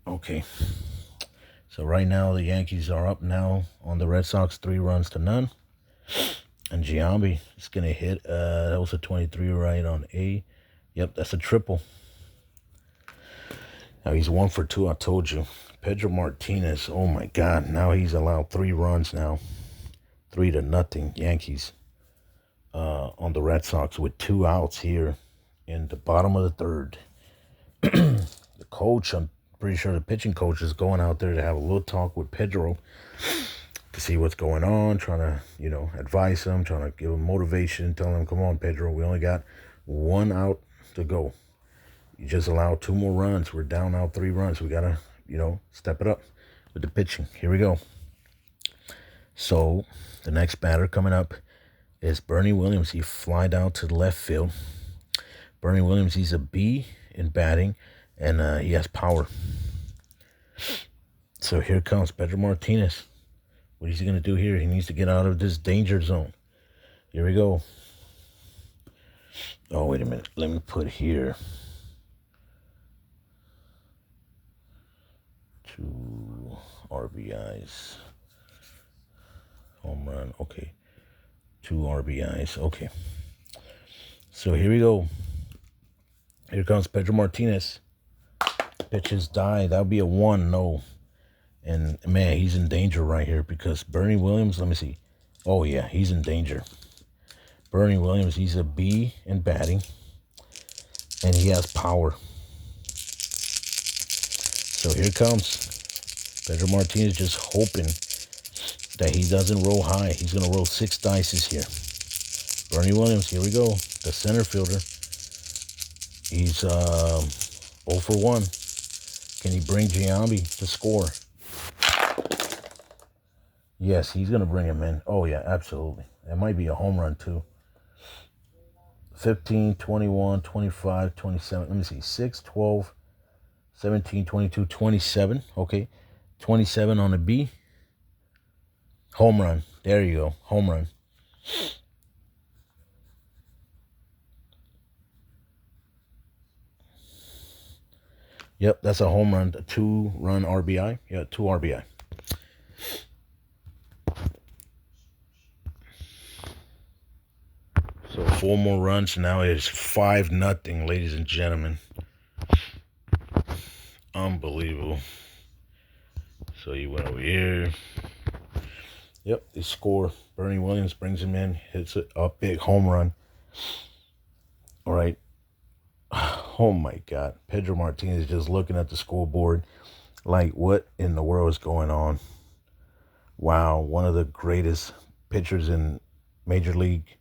Okay. So right now the Yankees are up now on the Red Sox 3 runs to none. And Giambi is going to hit. That was a 23 right on A. Yep, that's a triple. Now he's 1 for 2, I told you. Pedro Martinez, oh my God. Now he's allowed 3 runs now. 3-0 Yankees on the Red Sox with 2 outs here in the bottom of the third. The coach, I'm pretty sure the pitching coach is going out there to have a little talk with Pedro to see what's going on, trying to, advise him, trying to give him motivation, telling him, come on, Pedro, we only got 1 out to go. You just allowed 2 more runs. We're down now 3 runs. We got to, step it up with the pitching. Here we go. So the next batter coming up is Bernie Williams. He flied out to the left field. Bernie Williams, he's a B in batting, and he has power. So here comes Pedro Martinez. What is he going to do here? He needs to get out of this danger zone. Here we go. Oh, wait a minute. Let me put here. 2 RBIs. Home run. Okay. 2 RBIs. Okay. So here we go. Here comes Pedro Martinez. Pitches die. That would be a 1-0. And, man, he's in danger right here because Bernie Williams, let me see. Oh, yeah, he's in danger. Bernie Williams, he's a B in batting. And he has power. So here comes Pedro Martinez, just hoping that he doesn't roll high. He's going to roll 6 dices here. Bernie Williams, here we go. The center fielder. He's 0 for 1. Can he bring Giambi to score? Yes, he's going to bring him in. Oh, yeah, absolutely. It might be a home run, too. 15, 21, 25, 27. Let me see. 6, 12, 17, 22, 27. Okay. 27 on a B. Home run. There you go. Home run. Yep, that's a home run. A 2-run RBI. Yeah, 2 RBI. So 4 more runs. Now it's 5-0, ladies and gentlemen. Unbelievable. So he went over here. Yep, they score. Bernie Williams brings him in, hits a big home run. All right. Oh, my God. Pedro Martinez is just looking at the scoreboard like, what in the world is going on? Wow, one of the greatest pitchers in Major League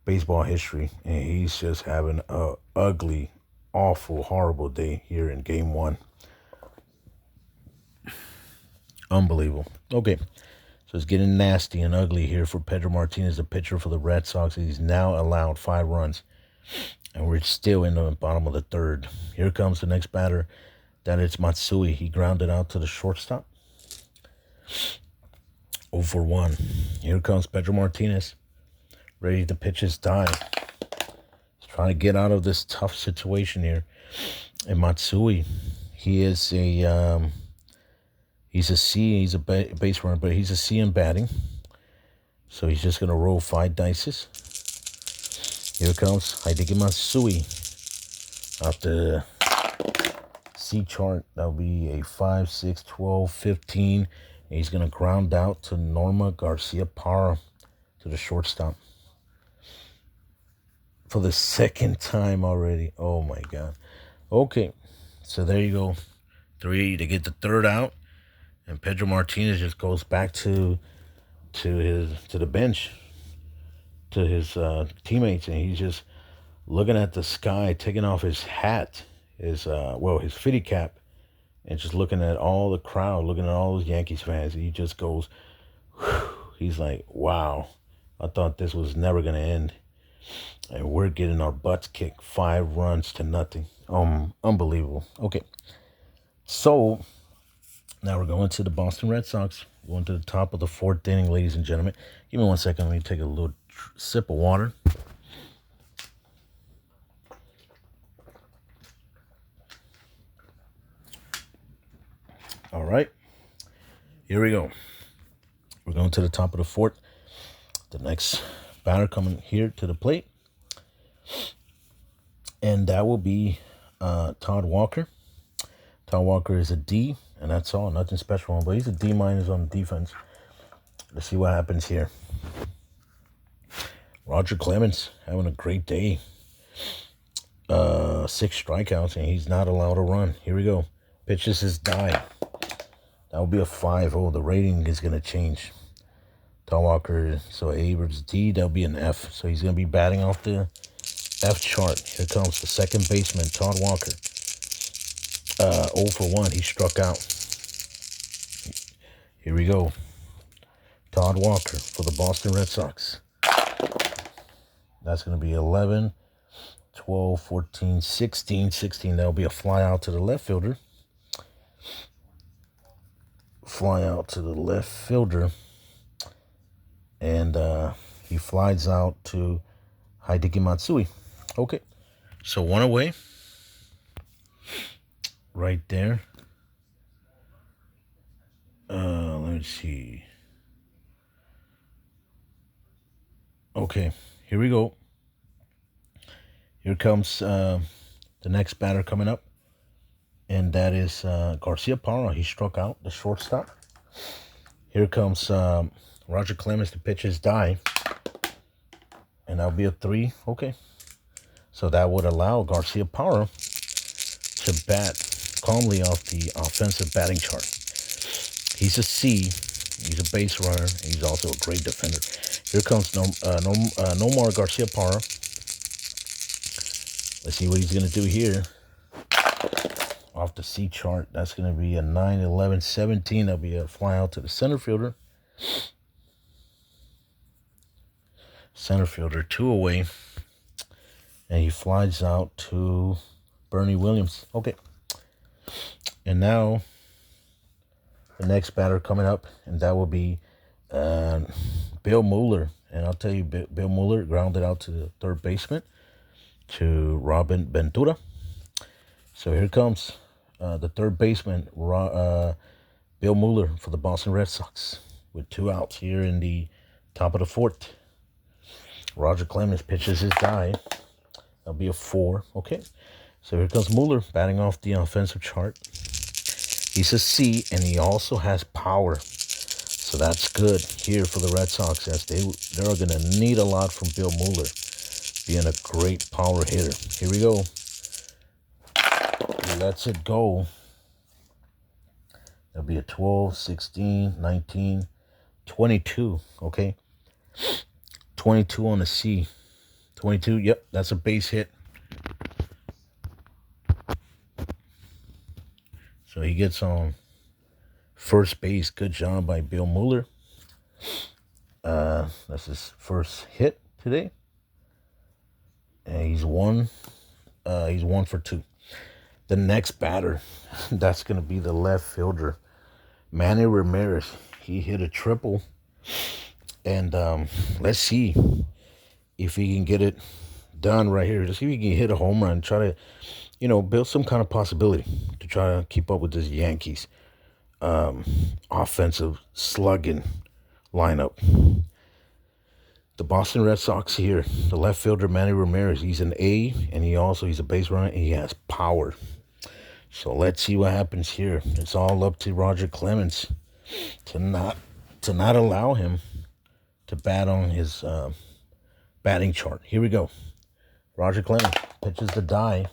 Baseball history. And he's just having a ugly, awful, horrible day here in Game 1. Unbelievable. Okay. So it's getting nasty and ugly here for Pedro Martinez, the pitcher for the Red Sox. He's now allowed 5 runs. And we're still in the bottom of the 3rd. Here comes the next batter. That is Matsui. He grounded out to the shortstop. 0 for 1. Here comes Pedro Martinez. Ready to pitch his die. He's trying to get out of this tough situation here. And Matsui, he is a... He's a C. He's a base runner, but he's a C in batting. So he's just going to roll 5 dices. Here comes Hideki Matsui. Off the C chart, that'll be a 5, 6, 12, 15. And he's going to ground out to Norma Garcia Parra to the shortstop. For the 2nd time already. Oh, my God. Okay. So there you go. 3 to get the 3rd out. And Pedro Martinez just goes back to the bench, to his teammates, and he's just looking at the sky, taking off his hat, his fitty cap, and just looking at all the crowd, looking at all those Yankees fans. And he just goes, whew. He's like, wow, I thought this was never going to end. And we're getting our butts kicked 5-0. Unbelievable. Okay. So now we're going to the Boston Red Sox. Going to the top of the 4th inning, ladies and gentlemen. Give me 1 second. Let me take a little sip of water. All right. Here we go. We're going to the top of the 4th. The next batter coming here to the plate. And that will be Todd Walker. Todd Walker is a D, and that's all. Nothing special on him, but he's a D- on defense. Let's see what happens here. Roger Clemens having a great day. 6 strikeouts, and he's not allowed to run. Here we go. Pitches his die. That will be a 5-0. The rating is going to change. Todd Walker, so A versus D, that'll be an F. So he's going to be batting off the F chart. Here comes the 2nd baseman, Todd Walker. 0 for 1. He struck out. Here we go. Todd Walker for the Boston Red Sox. That's going to be 11 12, 14, 16. 16, that'll be a fly out to the left fielder. Fly out to the left fielder. And he flies out to Hideki Matsui. Okay. So one away. Right there. Let me see. Okay, here we go. Here comes the next batter coming up. And that is Garcia Parra. He struck out the shortstop. Here comes Roger Clemens to pitch his die. And that'll be a 3. Okay. So that would allow Garcia Parra to bat calmly off the offensive batting chart. He's a C. He's a base runner. And he's also a great defender. Here comes Nomar Garcia Parra. Let's see what he's going to do here. Off the C chart, that's going to be a 9, 11, 17. That'll be a fly out to the center fielder. Center fielder, 2 away. And he flies out to Bernie Williams. Okay. And now the next batter coming up, and that will be Bill Mueller. And I'll tell you, Bill Mueller grounded out to the third baseman, to Robin Ventura. So here comes the third baseman, Bill Mueller, for the Boston Red Sox, with 2 outs here in the top of the 4th. Roger Clemens pitches his die. That'll be a 4. Okay. So here comes Mueller batting off the offensive chart. He's a C, and he also has power. So that's good here for the Red Sox, as they're going to need a lot from Bill Mueller, being a great power hitter. Here we go. He lets it go. That'll be a 12, 16, 19, 22. Okay. 22 on the C. 22, yep, that's a base hit. So he gets on first base. Good job by Bill Mueller. That's his first hit today. And he's 1 for 2. The next batter, that's going to be the left fielder, Manny Ramirez. He hit a triple. And let's see if he can get it done right here. Just see if he can hit a home run. Try to, build some kind of possibility to try to keep up with this Yankees offensive slugging lineup. The Boston Red Sox here, the left fielder, Manny Ramirez, he's an A, and he's a base runner, and he has power. So let's see what happens here. It's all up to Roger Clemens to not allow him to bat on his batting chart. Here we go. Roger Clemens pitches the die.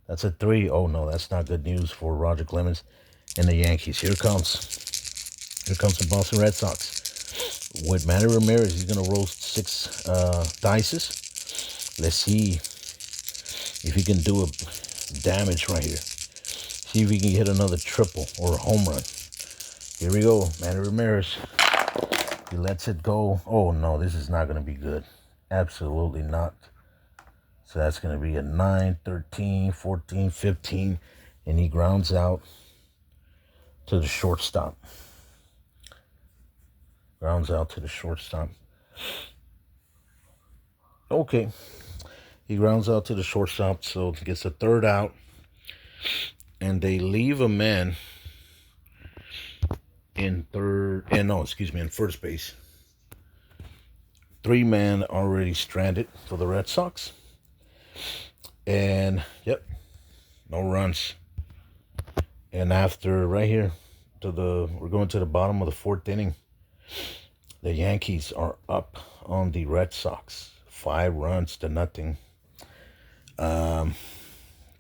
That's a 3. Oh, no, that's not good news for Roger Clemens and the Yankees. Here comes the Boston Red Sox. With Manny Ramirez, he's going to roast 6 dices. Let's see if he can do a damage right here. See if he can hit another triple or a home run. Here we go. Manny Ramirez. He lets it go. Oh, no, this is not going to be good. Absolutely not. So that's going to be a 9, 13, 14, 15. And he grounds out to the shortstop. Grounds out to the shortstop. Okay. He grounds out to the shortstop, so gets a 3rd out. And they leave a man in first base. 3 men already stranded for the Red Sox. And, yep, no runs. And after, right here, we're going to the bottom of the 4th inning. The Yankees are up on the Red Sox, 5 runs to nothing. The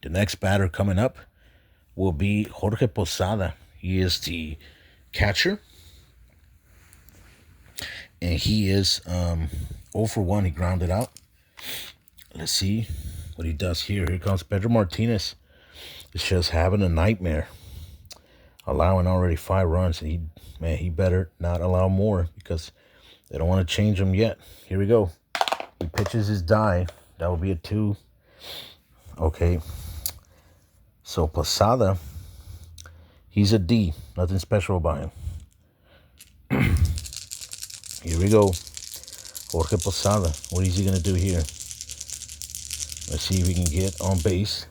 next batter coming up will be Jorge Posada. He is the catcher. And he is 0 for 1. He grounded out. Let's see what he does here. Here comes Pedro Martinez. It's just having a nightmare. Allowing already 5 runs. And he better not allow more, because they don't want to change him yet. Here we go. He pitches his die. That will be a 2. Okay. So Posada, he's a D. Nothing special about him. Here we go. Jorge Posada. What is he going to do here? Let's see if he can get on base.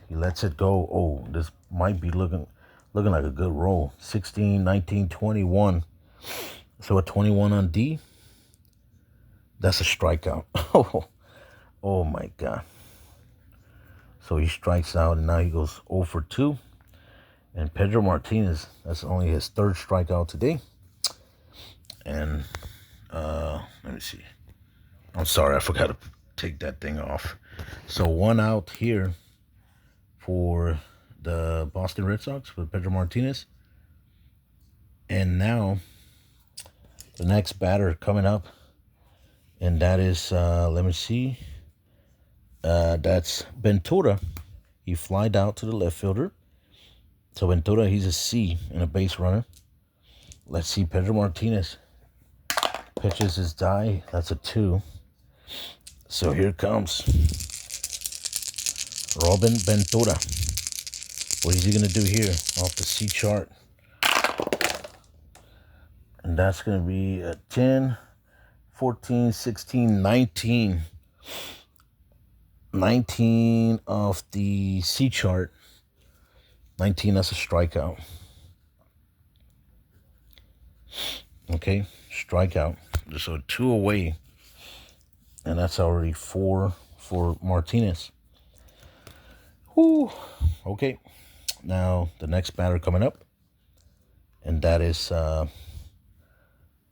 He lets it go. Oh, this might be looking like a good roll. 16, 19, 21. So a 21 on D. That's a strikeout. Oh my God. So he strikes out, and now he goes 0 for 2. And Pedro Martinez, that's only his third strikeout today. And let me see. I'm sorry, I forgot to take that thing off. So 1 out here for the Boston Red Sox with Pedro Martinez. And now the next batter coming up, and that is, let me see. That's Ventura. He flied out to the left fielder. So Ventura, he's a C and a base runner. Let's see, Pedro Martinez pitches his die. That's a 2. So here comes Robin Ventura. What is he going to do here off the C chart? And that's going to be a 10, 14, 16, 19. 19 off the C chart. 19, that's a strikeout. Okay, strikeout. So 2 away. And that's already 4 for Martinez. Whew. Okay. Now the next batter coming up. And that is Raul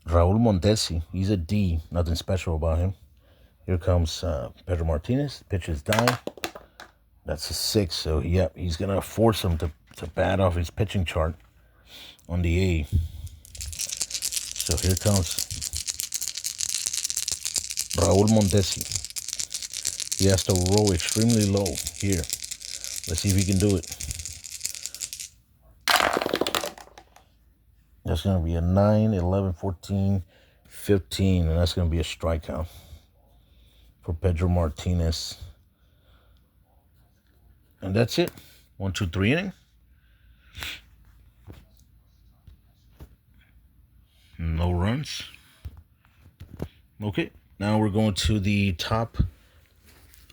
Mondesi. He's a D. Nothing special about him. Here comes Pedro Martinez. Pitches die. That's a 6. So, yep, he's going to force him to bat off his pitching chart on the A. So here comes Raul Mondesi. He has to roll extremely low here. Let's see if he can do it. That's going to be a 9, 11, 14, 15. And that's going to be a strikeout for Pedro Martinez. And that's it. 1, 2, 3 inning. No runs. Okay. Now we're going to the top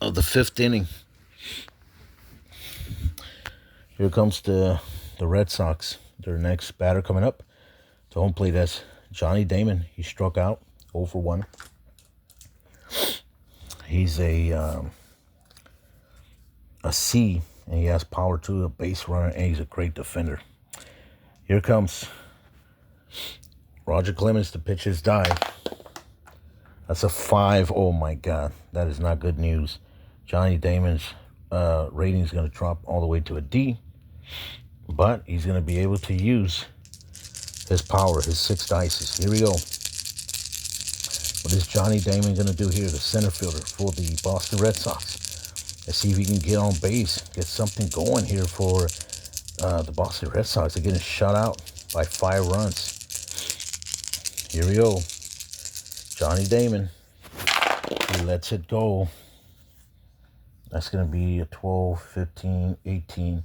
of the 5th inning. Here comes the Red Sox. Their next batter coming up. To home plate, that's Johnny Damon. He struck out 0 for 1. He's a C, and he has power too, a base runner, and he's a great defender. Here comes Roger Clemens to pitch his die. That's a 5. Oh my God, that is not good news. Johnny Damon's rating is going to drop all the way to a D, but he's going to be able to use his power, his 6 dices. Here we go. What is Johnny Damon going to do here, the center fielder for the Boston Red Sox? Let's see if he can get on base, get something going here for the Boston Red Sox. They're getting shut out by 5 runs. Here we go. Johnny Damon. He lets it go. That's going to be a 12, 15, 18,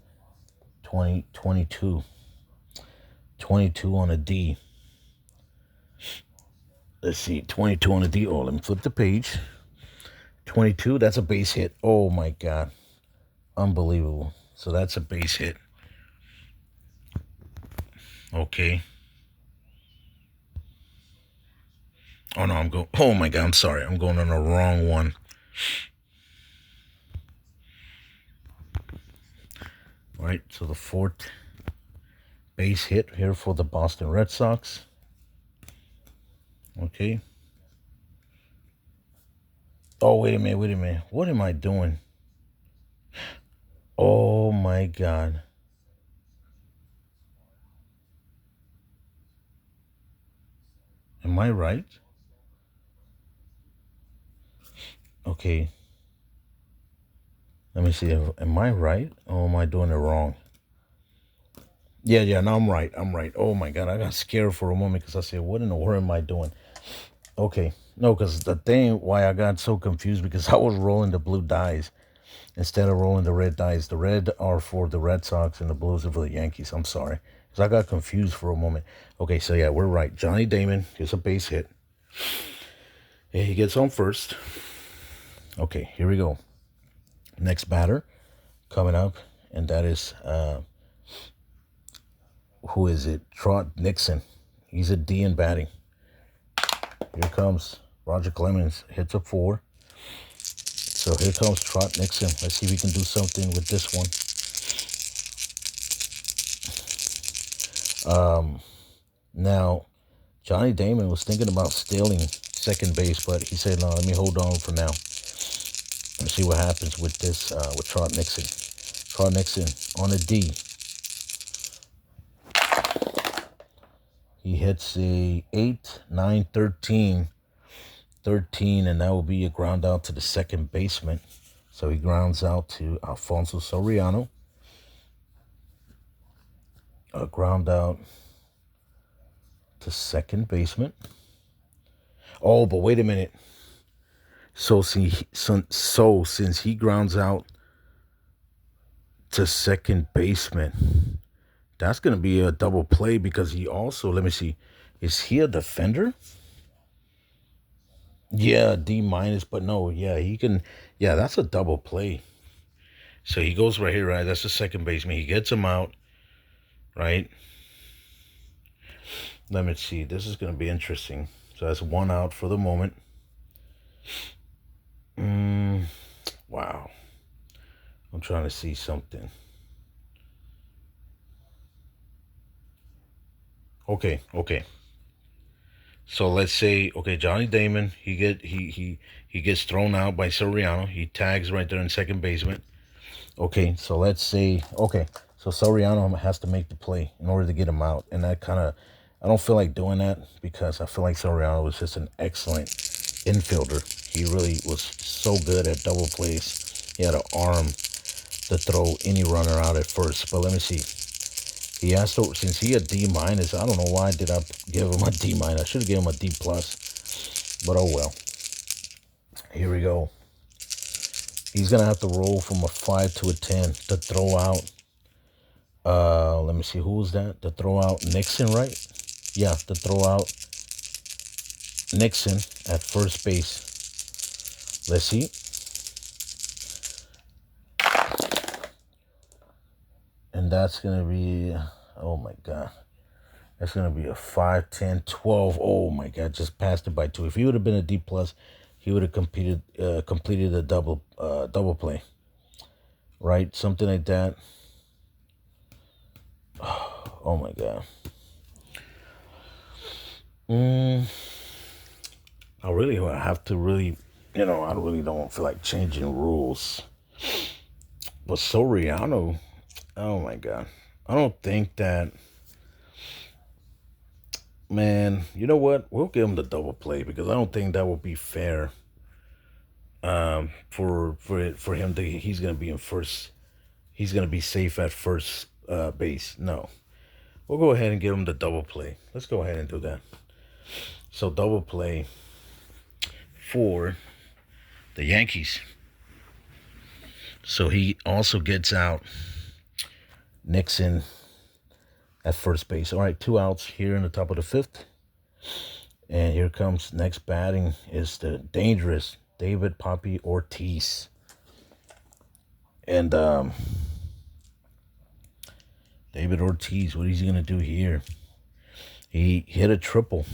20, 22. 22 on a D. Let's see, 22 on a D. Oh, let me flip the page. 22, that's a base hit. Oh my God. Unbelievable. So that's a base hit. Okay. Oh no, oh my God, I'm sorry. I'm going on the wrong one. All right, so the 4th base hit here for the Boston Red Sox. Okay. Oh, wait a minute. What am I doing? Oh my God. Am I right? Okay. Let me see. Am I right? Or am I doing it wrong? Yeah, no, I'm right. Oh my God. I got scared for a moment because I said, what in the world am I doing? Okay. No, because the thing why I got so confused because I was rolling the blue dice instead of rolling the red dice. The red are for the Red Sox and the blues are for the Yankees. I'm sorry. Because I got confused for a moment. Okay, so yeah, we're right. Johnny Damon gets a base hit. Yeah, he gets on first. Okay, here we go. Next batter coming up, and that is, who is it? Trot Nixon. He's a D in batting. Here comes Roger Clemens, hits a 4. So here comes Trot Nixon. Let's see if we can do something with this one. Now, Johnny Damon was thinking about stealing second base, but he said, no, let me hold on for now. Let's see what happens with this, with Trot Nixon. Trot Nixon on a D. He hits a 8, 9, 13, and that will be a ground out to the second baseman. So he grounds out to Alfonso Soriano. A ground out to second baseman. Oh, but wait a minute. So since he grounds out to second baseman, that's going to be a double play because he also, let me see, is he a defender? Yeah, D minus, but no, yeah, he can, yeah, that's a double play. So he goes right here, right? That's the second baseman. He gets him out, right? Let me see. This is going to be interesting. So that's one out for the moment. Wow. I'm trying to see something. Okay. So let's say, okay, Johnny Damon, he gets thrown out by Soriano. He tags right there in second basement. Okay, so let's say, okay, so Soriano has to make the play in order to get him out. And that kind of, I don't feel like doing that because I feel like Soriano was just an excellent infielder. He really was so good at double plays. He had an arm to throw any runner out at first. But let me see. He has to, since he a D minus, I don't know why did I give him a D minus. I should have given him a D plus. But oh well. Here we go. He's gonna have to roll from a 5 to a 10 to throw out. Let me see, who was that? To throw out Nixon, right? Yeah, to throw out Nixon at first base. Let's see. And that's going to be, oh my God. That's going to be a 5, 10, 12. Oh my God, just passed it by 2. If he would have been a D plus, he would have completed a double play. Right? Something like that. Oh my God. I really have to really, I really don't feel like changing rules. But Soriano, oh my God. I don't think that, man, you know what? We'll give him the double play because I don't think that will be fair for him to, he's going to be in first. He's going to be safe at first base. No. We'll go ahead and give him the double play. Let's go ahead and do that. So double play for the Yankees. So he also gets out Nixon at first base. All right, 2 outs here in the top of the 5th. And here comes next batting is the dangerous David Poppy Ortiz. And David Ortiz, what is he going to do here? He hit a triple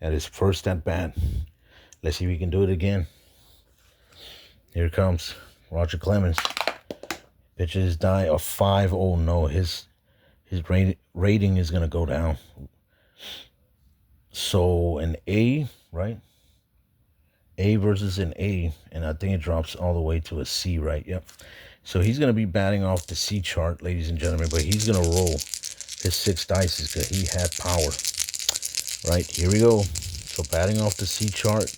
at his first at bat. Let's see if he can do it again. Here comes Roger Clemens. Pitches his die a 5. Oh no, his rating is going to go down. So an A, right? A versus an A, and I think it drops all the way to a C, right? Yep. So he's going to be batting off the C chart, ladies and gentlemen, but he's going to roll his 6 dice because he had power. Right, here we go. So batting off the C chart.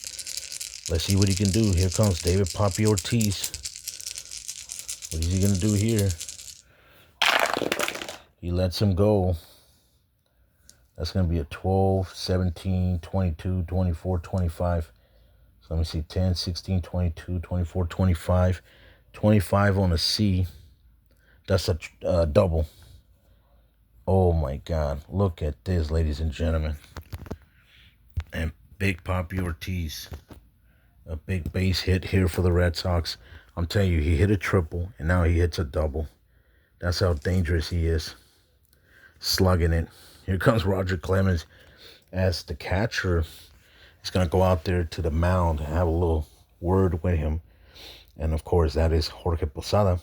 Let's see what he can do. Here comes David Poppy Ortiz. What is he going to do here? He lets him go. That's going to be a 12, 17, 22, 24, 25. So let me see, 10, 16, 22, 24, 25. 25 on a C. That's a double. Oh, my God. Look at this, ladies and gentlemen. And Big Papi Ortiz. A big base hit here for the Red Sox. I'm telling you, he hit a triple, and now he hits a double. That's how dangerous he is. Slugging it. Here comes Roger Clemens as the catcher. He's going to go out there to the mound and have a little word with him. And, of course, that is Jorge Posada.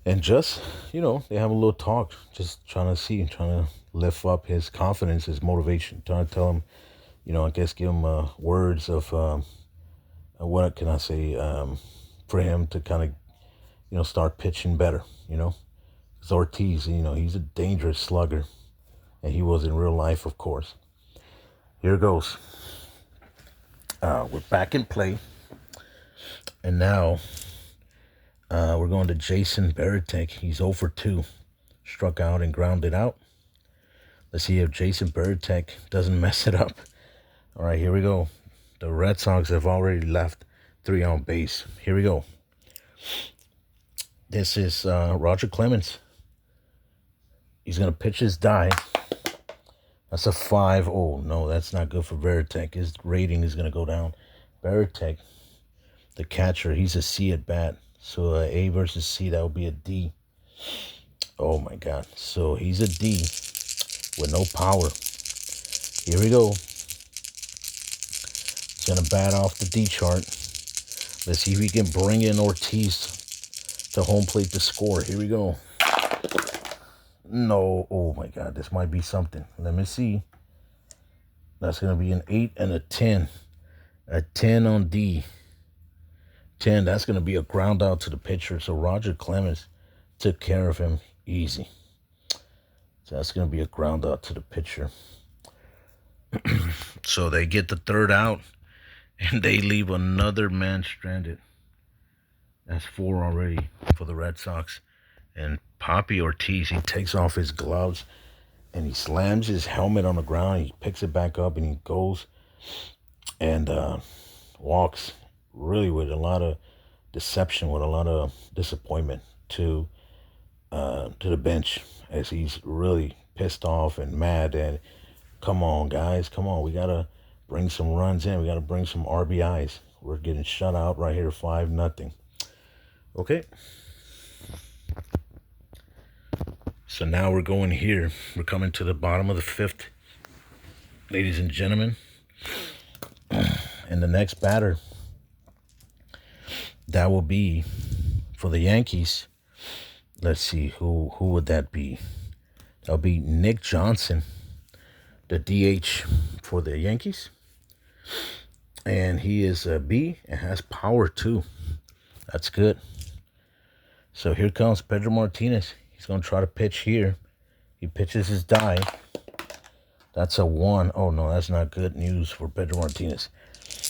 And just, they have a little talk. Just trying to lift up his confidence, his motivation. Trying to tell him, I guess give him words of, what can I say, for him to kind of, start pitching better, Because Ortiz, he's a dangerous slugger. And he was in real life, of course. Here goes. We're back in play. And now we're going to Jason Varitek. He's 0 for 2. Struck out and grounded out. Let's see if Jason Varitek doesn't mess it up. All right, here we go. The Red Sox have already left 3 on base. Here we go. This is Roger Clemens. He's going to pitch his die. That's a 5. Oh, no, that's not good for Varitek. His rating is going to go down. Varitek, the catcher, he's a C at bat. So A versus C, that would be a D. Oh, my God. So he's a D with no power. Here we go. He's going to bat off the D chart. Let's see if we can bring in Ortiz to home plate to score. Here we go. No. Oh, my God. This might be something. Let me see. That's going to be an 8 and a 10. A 10 on D. 10. That's going to be a ground out to the pitcher. So Roger Clemens took care of him easy. So that's going to be a ground out to the pitcher. So they get the third out. And they leave another man stranded. That's 4 already for the Red Sox. And Papi Ortiz, he takes off his gloves and he slams his helmet on the ground. He picks it back up and he goes and walks really with a lot of deception, with a lot of disappointment to the bench as he's really pissed off and mad. And come on, guys, come on. We got to bring some runs in. We got to bring some RBIs. We're getting shut out right here, 5-0. Okay. So now we're going here. We're coming to the bottom of the 5th, ladies and gentlemen. And the next batter, that will be for the Yankees. Let's see, who would that be? That'll be Nick Johnson, the DH for the Yankees. And he is a B and has power too. That's good. So here comes Pedro Martinez. He's going to try to pitch here. He pitches his die. That's a 1. Oh, no, that's not good news for Pedro Martinez.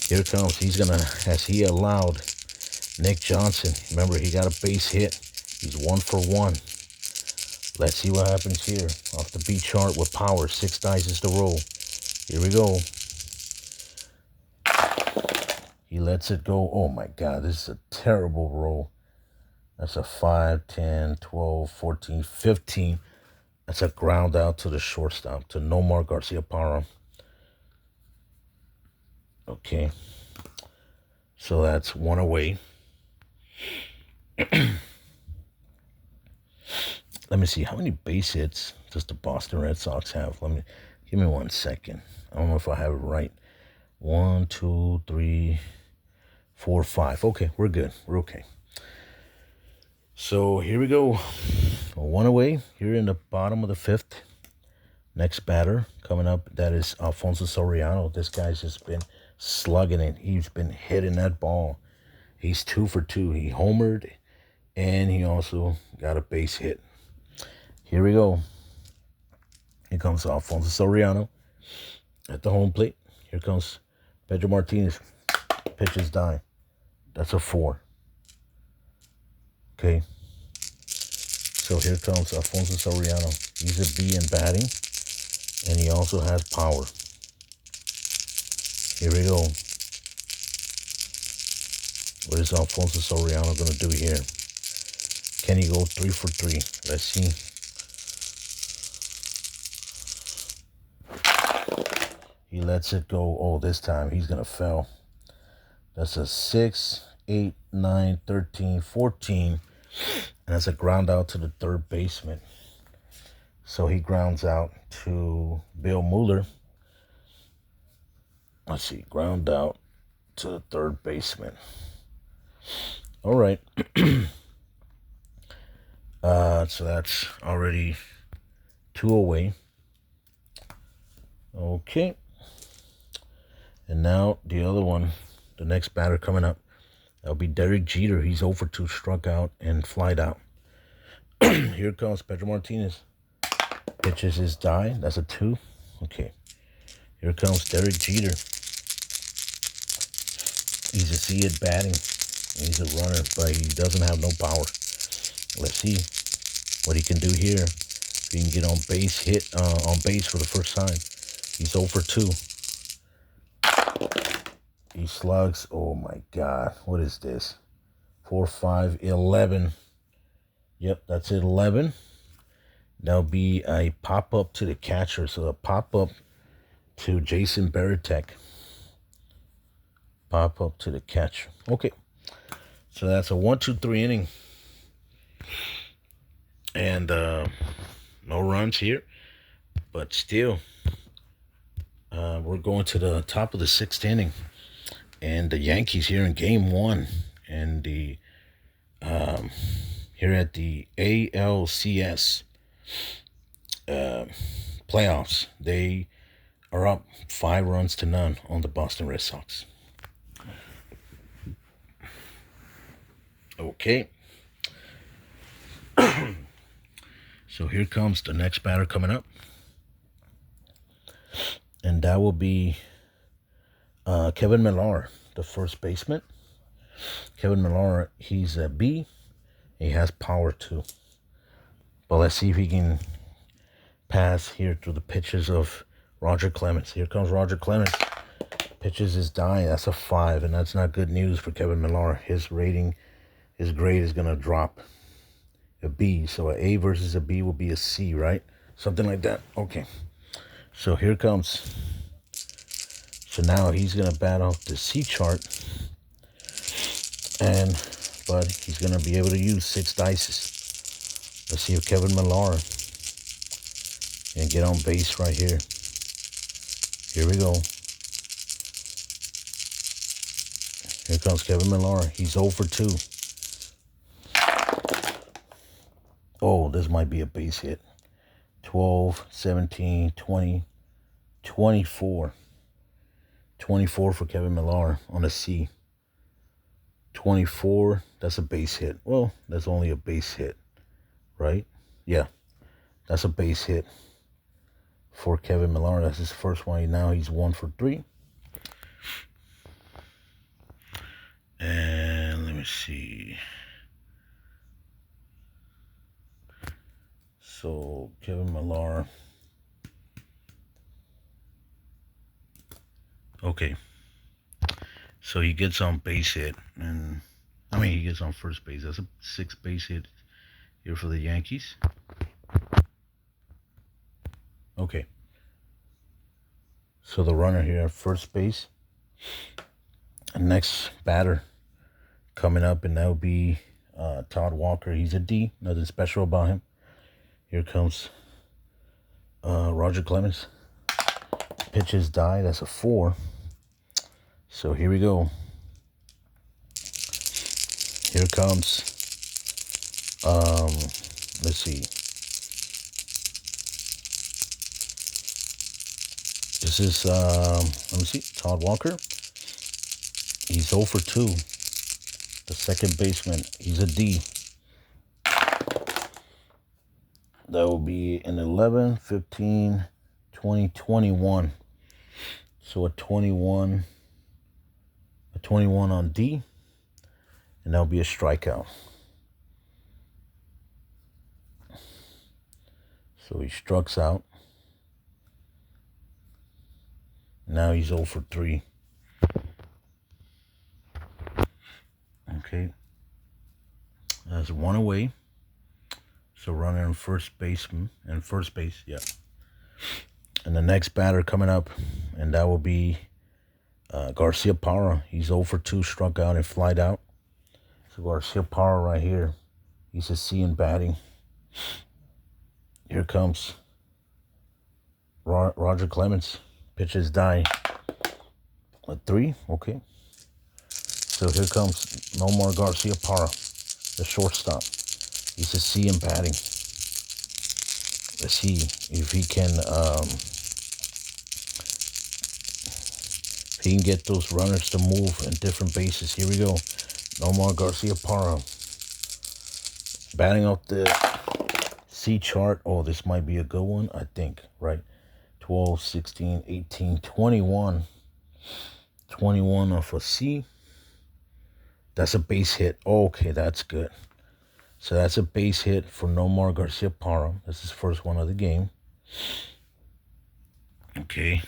Here comes. He's going to, as he allowed Nick Johnson. Remember, he got a base hit. He's 1 for 1. Let's see what happens here. Off the B chart with power. 6 dice to roll. Here we go. He lets it go. Oh, my God. This is a terrible roll. That's a 5, 10, 12, 14, 15. That's a ground out to the shortstop, to Nomar Garcia-Parra. Okay. So that's 1 away. Let me see. How many base hits does the Boston Red Sox have? Give me 1 second. I don't know if I have it right. 1, 2, 3, 4, 5. Okay, we're good. We're okay. So here we go. 1 away here in the bottom of the 5th. Next batter coming up, that is Alfonso Soriano. This guy's just been slugging it. He's been hitting that ball. He's 2 for 2. He homered and he also got a base hit. Here we go. Here comes Alfonso Soriano at the home plate. Here comes Pedro Martinez. Pitches die. That's a 4. Okay. So here comes Alfonso Soriano. He's a B in batting. And he also has power. Here we go. What is Alfonso Soriano going to do here? Can he go 3 for 3? Let's see. He lets it go. Oh, this time he's going to fail. That's a 6, 8, 9, 13, 14. And that's a ground out to the third baseman. So he grounds out to Bill Mueller. Let's see. Ground out to the third baseman. All right. So that's already 2 away. Okay. And now the other one, the next batter coming up, that'll be Derek Jeter. He's 0 for 2, struck out and flied out. Here comes Pedro Martinez. Pitches his die. That's a 2. Okay. Here comes Derek Jeter. He's a see-it batting. He's a runner, but he doesn't have no power. Let's see what he can do here. If he can get on base, on base for the first time. He's 0 for 2. He slugs. Oh my God. What is this? 4, 5, 11. Yep, that's it, 11. That'll be a pop-up to the catcher. So a pop-up to Jason Baratek. Pop-up to the catcher. Okay. So that's a 1-2-3 inning. And no runs here. But still, we're going to the top of the 6th inning. And the Yankees here in game 1. And the here at the ALCS playoffs, they are up 5-0 on the Boston Red Sox. Okay. So here comes the next batter coming up. And that will be Kevin Millar, the first baseman. Kevin Millar, he's a B. He has power too. But let's see if he can pass here through the pitches of Roger Clemens. Here comes Roger Clemens. Pitches his die. That's a 5, and that's not good news for Kevin Millar. His rating, his grade is going to drop. A B. So an A versus a B will be a C, right? Something like that. Okay. So here comes. So now he's going to bat off the C chart. But he's going to be able to use 6 dices. Let's see if Kevin Millar can get on base right here. Here we go. Here comes Kevin Millar. He's 0 for 2. Oh, this might be a base hit. 12, 17, 20, 24. 24 for Kevin Millar on a C. 24, that's a base hit. Well, that's only a base hit, right? Yeah, that's a base hit for Kevin Millar. That's his first one. Now he's 1 for 3. And let me see. So Kevin Millar. Okay. So he gets on base hit, and he gets on first base. That's a 6 base hit here for the Yankees. Okay. So the runner here at first base. Next batter coming up, and that'll be Todd Walker. He's a D. Nothing special about him. Here comes Roger Clemens. Pitches die. That's a 4. So here we go. Here comes, let's see. This is, let me see, Todd Walker. He's 0 for 2. The second baseman, he's a D. That will be an 11, 15, 20, 21. So a 21 on D, and that'll be a strikeout. So he strikes out. Now he's 0 for 3. Okay. That's one away. So runner and first baseman and first base, yeah. And the next batter coming up, and that will be Garcia Parra. He's 0 for 2, struck out and flied out. So Garcia Parra right here, he's a C in batting. Here comes Roger Clemens. Pitches die. A 3, okay. So here comes Nomar Garcia Parra, the shortstop. He's a C in batting. Let's see if he can get those runners to move in different bases. Here we go. Nomar Garcia Parra batting off the C chart. Oh, this might be a good one, I think, right? 12, 16, 18, 21. 21 off a C. That's a base hit. Okay, that's good. So that's a base hit for Nomar Garcia Parra. This is his first one of the game. Okay.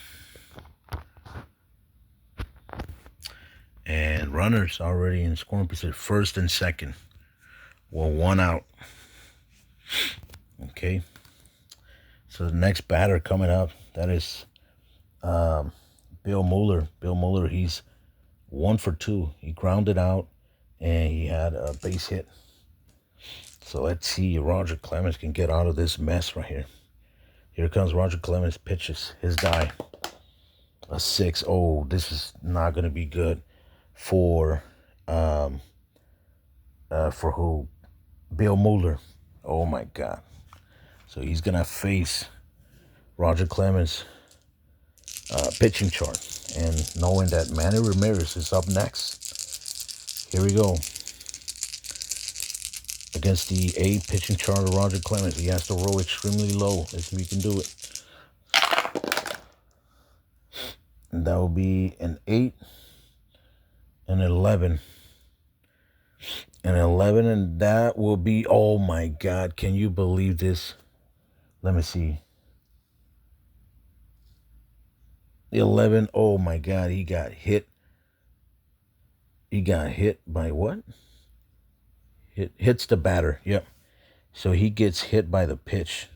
And runners already in scoring position, first and second. Well, one out. Okay. So the next batter coming up, that is Bill Mueller. Bill Mueller, he's 1 for 2. He grounded out, and he had a base hit. So let's see if Roger Clemens can get out of this mess right here. Here comes Roger Clemens, pitches his die. A 6. Oh, this is not going to be good for who? Bill Mueller. Oh my God. So he's going to face Roger Clemens' pitching chart. And knowing that Manny Ramirez is up next. Here we go. Against the A pitching chart of Roger Clemens. He has to roll extremely low. Let's see if he can do it. And that will be an 8, an 11. An 11, and that will be, oh my God, can you believe this? Let me see. 11, oh my God, he got hit. He got hit by what? Hits the batter, yep. So he gets hit by the pitch.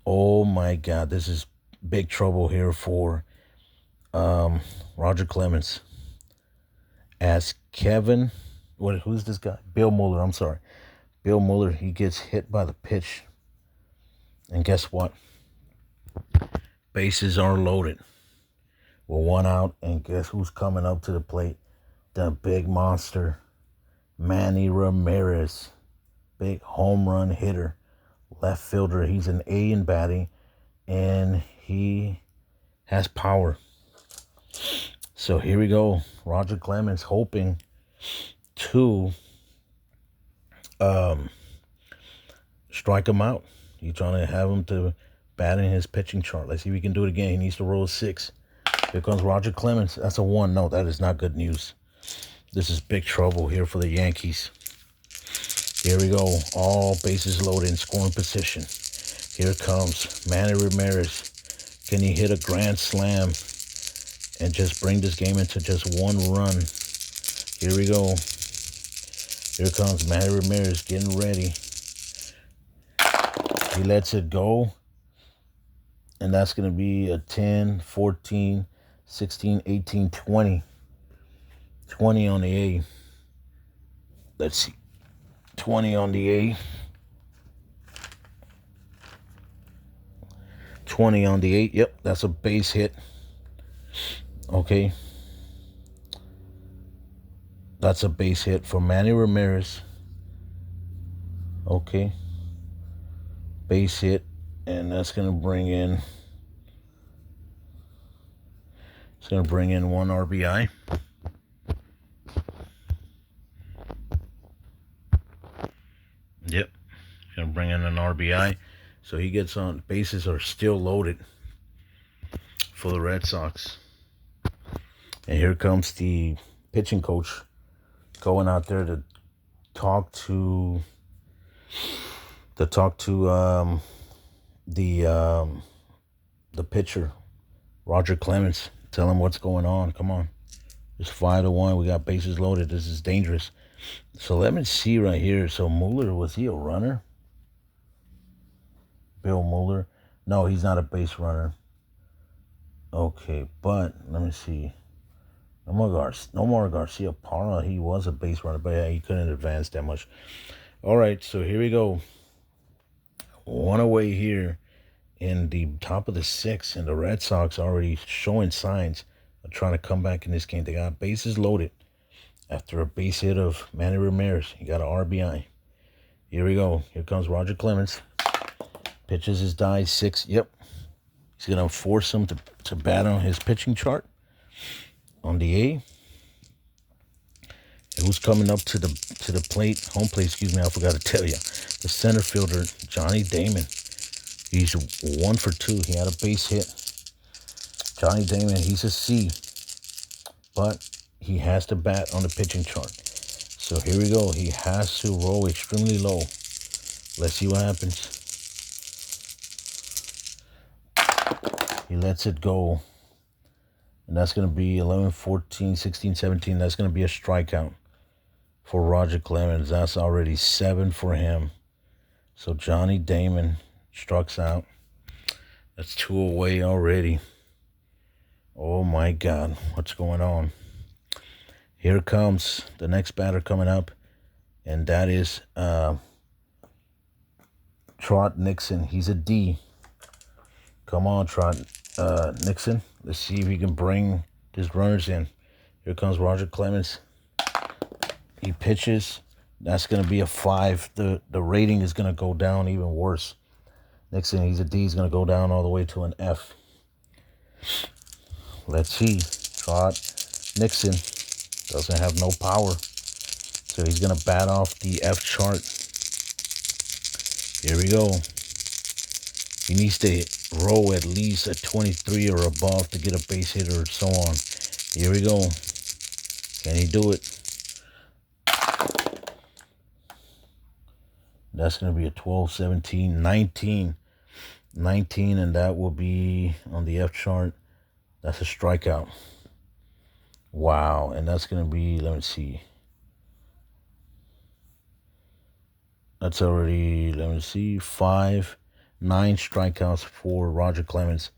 Oh my God, this is big trouble here for Roger Clemens. As Kevin, who's this guy? Bill Mueller, I'm sorry. Bill Mueller, he gets hit by the pitch. And guess what? Bases are loaded. We're one out, and guess who's coming up to the plate? The big monster, Manny Ramirez. Big home run hitter, left fielder. He's an A in batting, and he has power. So here we go. Roger Clemens hoping to strike him out. He's trying to have him to bat in his pitching chart. Let's see if we can do it again. He needs to roll a 6. Here comes Roger Clemens. That's a 1. No, that is not good news. This is big trouble here for the Yankees. Here we go. All bases loaded in scoring position. Here comes Manny Ramirez. Can he hit a grand slam and just bring this game into just 1 run? Here we go. Here comes Manny Ramirez getting ready. He lets it go. And that's going to be a 10, 14, 16, 18, 20. 20 on the A. Let's see. 20 on the A. 20 on the 8. Yep, that's a base hit. Okay. That's a base hit for Manny Ramirez. Okay. Base hit. And that's going to bring in... It's going to bring in 1 RBI. Yep. Going to bring in an RBI. So he gets on. Bases are still loaded for the Red Sox. And here comes the pitching coach going out there to talk to the pitcher, Roger Clemens, tell him what's going on. Come on. It's 5-1. We got bases loaded. This is dangerous. So let me see right here. So Mueller, was he a runner? Bill Mueller? No, he's not a base runner. Okay, but let me see. No more Garcia Parra. He was a base runner, but yeah, he couldn't advance that much. All right, so here we go. One away here in the top of the sixth, and the Red Sox already showing signs of trying to come back in this game. They got bases loaded after a base hit of Manny Ramirez. He got an RBI. Here we go. Here comes Roger Clemens. Pitches his die 6. Yep. He's going to force him to bat on his pitching chart on the A. And who's coming up to the plate, home plate, excuse me, I forgot to tell you. The center fielder, Johnny Damon. He's 1 for 2. He had a base hit. Johnny Damon, he's a C. But he has to bat on the pitching chart. So here we go. He has to roll extremely low. Let's see what happens. He lets it go. And that's going to be 11, 14, 16, 17. That's going to be a strikeout for Roger Clemens. That's already 7 for him. So Johnny Damon strikes out. That's 2 away already. Oh my God, what's going on? Here comes the next batter coming up, and that is Trot Nixon. He's a D. Come on, Trot Nixon. Let's see if he can bring his runners in. Here comes Roger Clemens. He pitches. That's going to be a 5. The rating is going to go down even worse. Nixon, he's a D. He's going to go down all the way to an F. Let's see. Trot Nixon doesn't have no power. So he's going to bat off the F chart. Here we go. He needs to roll at least a 23 or above to get a base hit or so on. Here we go. Can he do it? That's going to be a 12, 17, 19. 19, and that will be on the F chart. That's a strikeout. Wow, and that's going to be, let me see. That's already, let me see, 5, 9 strikeouts for Roger Clemens.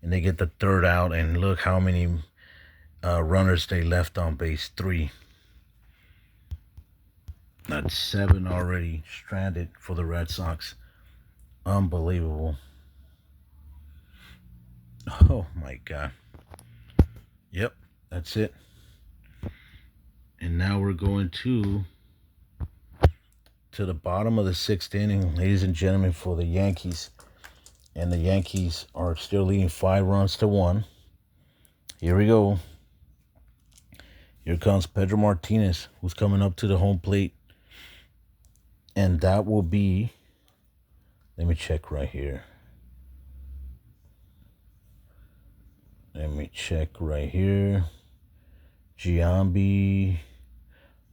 And they get the third out, and look how many runners they left on base. 3. That's 7 already stranded for the Red Sox. Unbelievable. Oh my God. Yep, that's it. And now we're going to the bottom of the 6th inning, ladies and gentlemen, for the Yankees. And the Yankees are still leading 5-1. Here we go. Here comes Pedro Martinez, who's coming up to the home plate. And that will be, let me check right here. Giambi.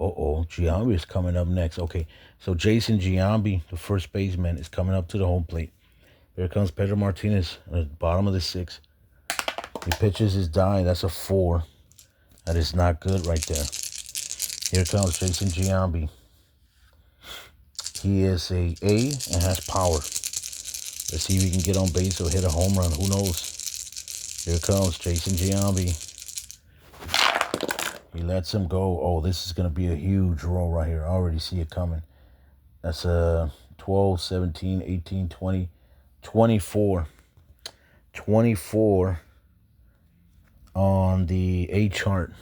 Giambi is coming up next. Okay, so Jason Giambi, the first baseman, is coming up to the home plate. Here comes Pedro Martinez at the bottom of the 6th. He pitches his die. That's a 4. That is not good right there. Here comes Jason Giambi. He is a A and has power. Let's see if he can get on base or hit a home run. Who knows? Here comes Jason Giambi. He lets him go. Oh, this is going to be a huge roll right here. I already see it coming. That's a 12, 17, 18, 20, 24. 24 on the A chart.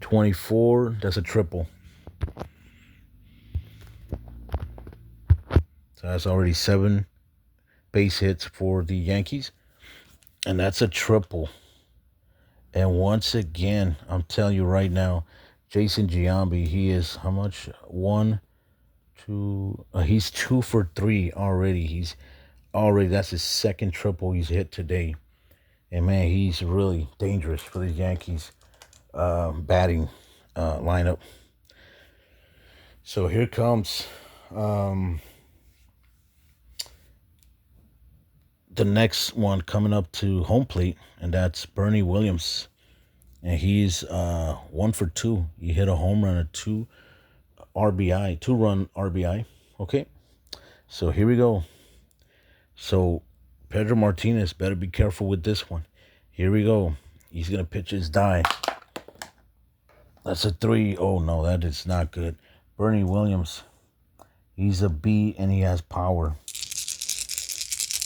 24, that's a triple. So that's already 7 base hits for the Yankees. And that's a triple. And once again, I'm telling you right now, Jason Giambi, he is how much? 1, 2, he's 2 for 3 already. That's his 2nd triple he's hit today. And man, he's really dangerous for the Yankees batting lineup. So here comes the the next one coming up to home plate, and that's Bernie Williams. And he's 1 for 2. He hit a home run, a RBI, 2-run RBI. Okay, so here we go. So Pedro Martinez better be careful with this one. Here we go. He's gonna pitch his die. That's a 3. Oh no, that is not good. Bernie Williams, he's a B and he has power.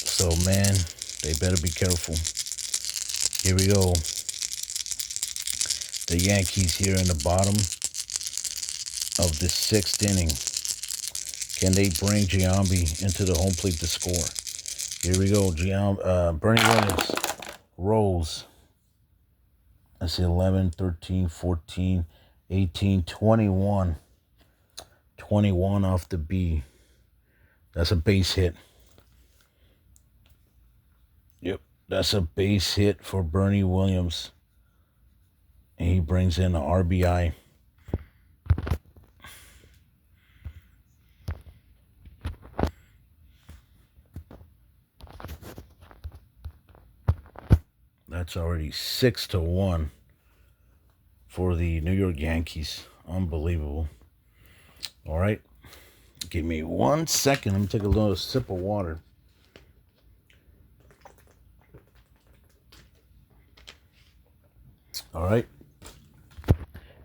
So man, they better be careful. Here we go. The Yankees here in the bottom of the 6th inning. Can they bring Giambi into the home plate to score? Here we go. Bernie Williams rolls. I see 11, 13, 14, 18, 21. 21 off the B. That's a base hit. Yep, that's a base hit for Bernie Williams. And he brings in an RBI. That's already 6-1 for the New York Yankees. Unbelievable. All right. Give me 1 second. Let me take a little sip of water. All right.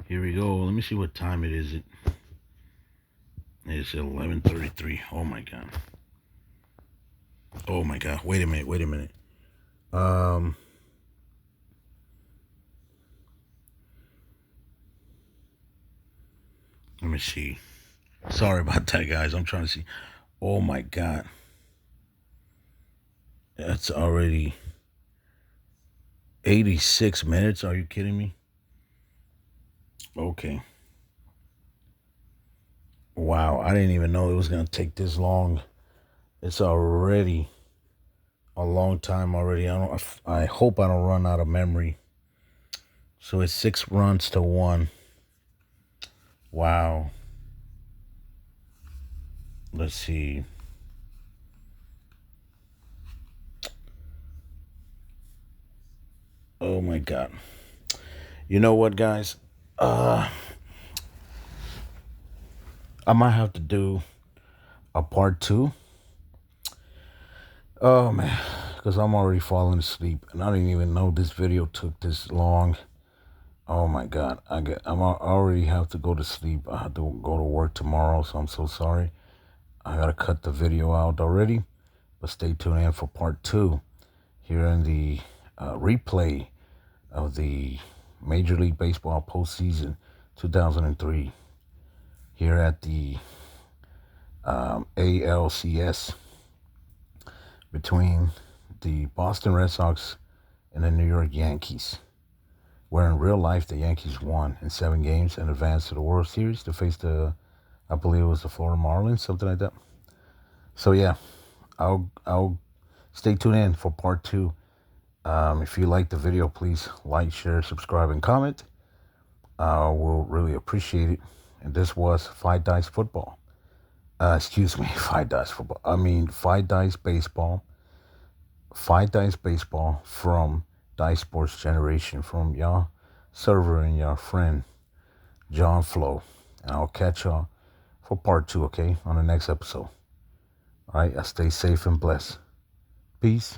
Here we go. Let me see what time it is. It's 11:33. Oh my god. Oh my god. Wait a minute. Let me see. Sorry about that, guys. I'm trying to see. Oh my god. That's already 86 minutes. Are you kidding me? Okay. Wow, I didn't even know it was going to take this long. It's already a long time already. I hope I don't run out of memory. So it's 6-1. Wow. Let's see. Oh my god. You know what, guys? I might have to do a part 2. Oh man, because I'm already falling asleep, and I didn't even know this video took this long. Oh my god, I already have to go to sleep. I have to go to work tomorrow, so I'm so sorry. I gotta cut the video out already, but stay tuned in for part 2 here in the replay of the Major League Baseball postseason 2003 here at the ALCS between the Boston Red Sox and the New York Yankees, where in real life the Yankees won in 7 games and advanced to the World Series to face I believe it was the Florida Marlins, something like that. So yeah, I'll stay tuned in for part 2. If you like the video, please like, share, subscribe, and comment. We'll really appreciate it. And this was Five Dice Football. Excuse me, Five Dice Football. I mean, Five Dice Baseball. Five Dice Baseball from Dice Sports Generation, from y'all server and your friend, John Flo. And I'll catch y'all for part 2, okay, on the next episode. All right, I stay safe and blessed. Peace.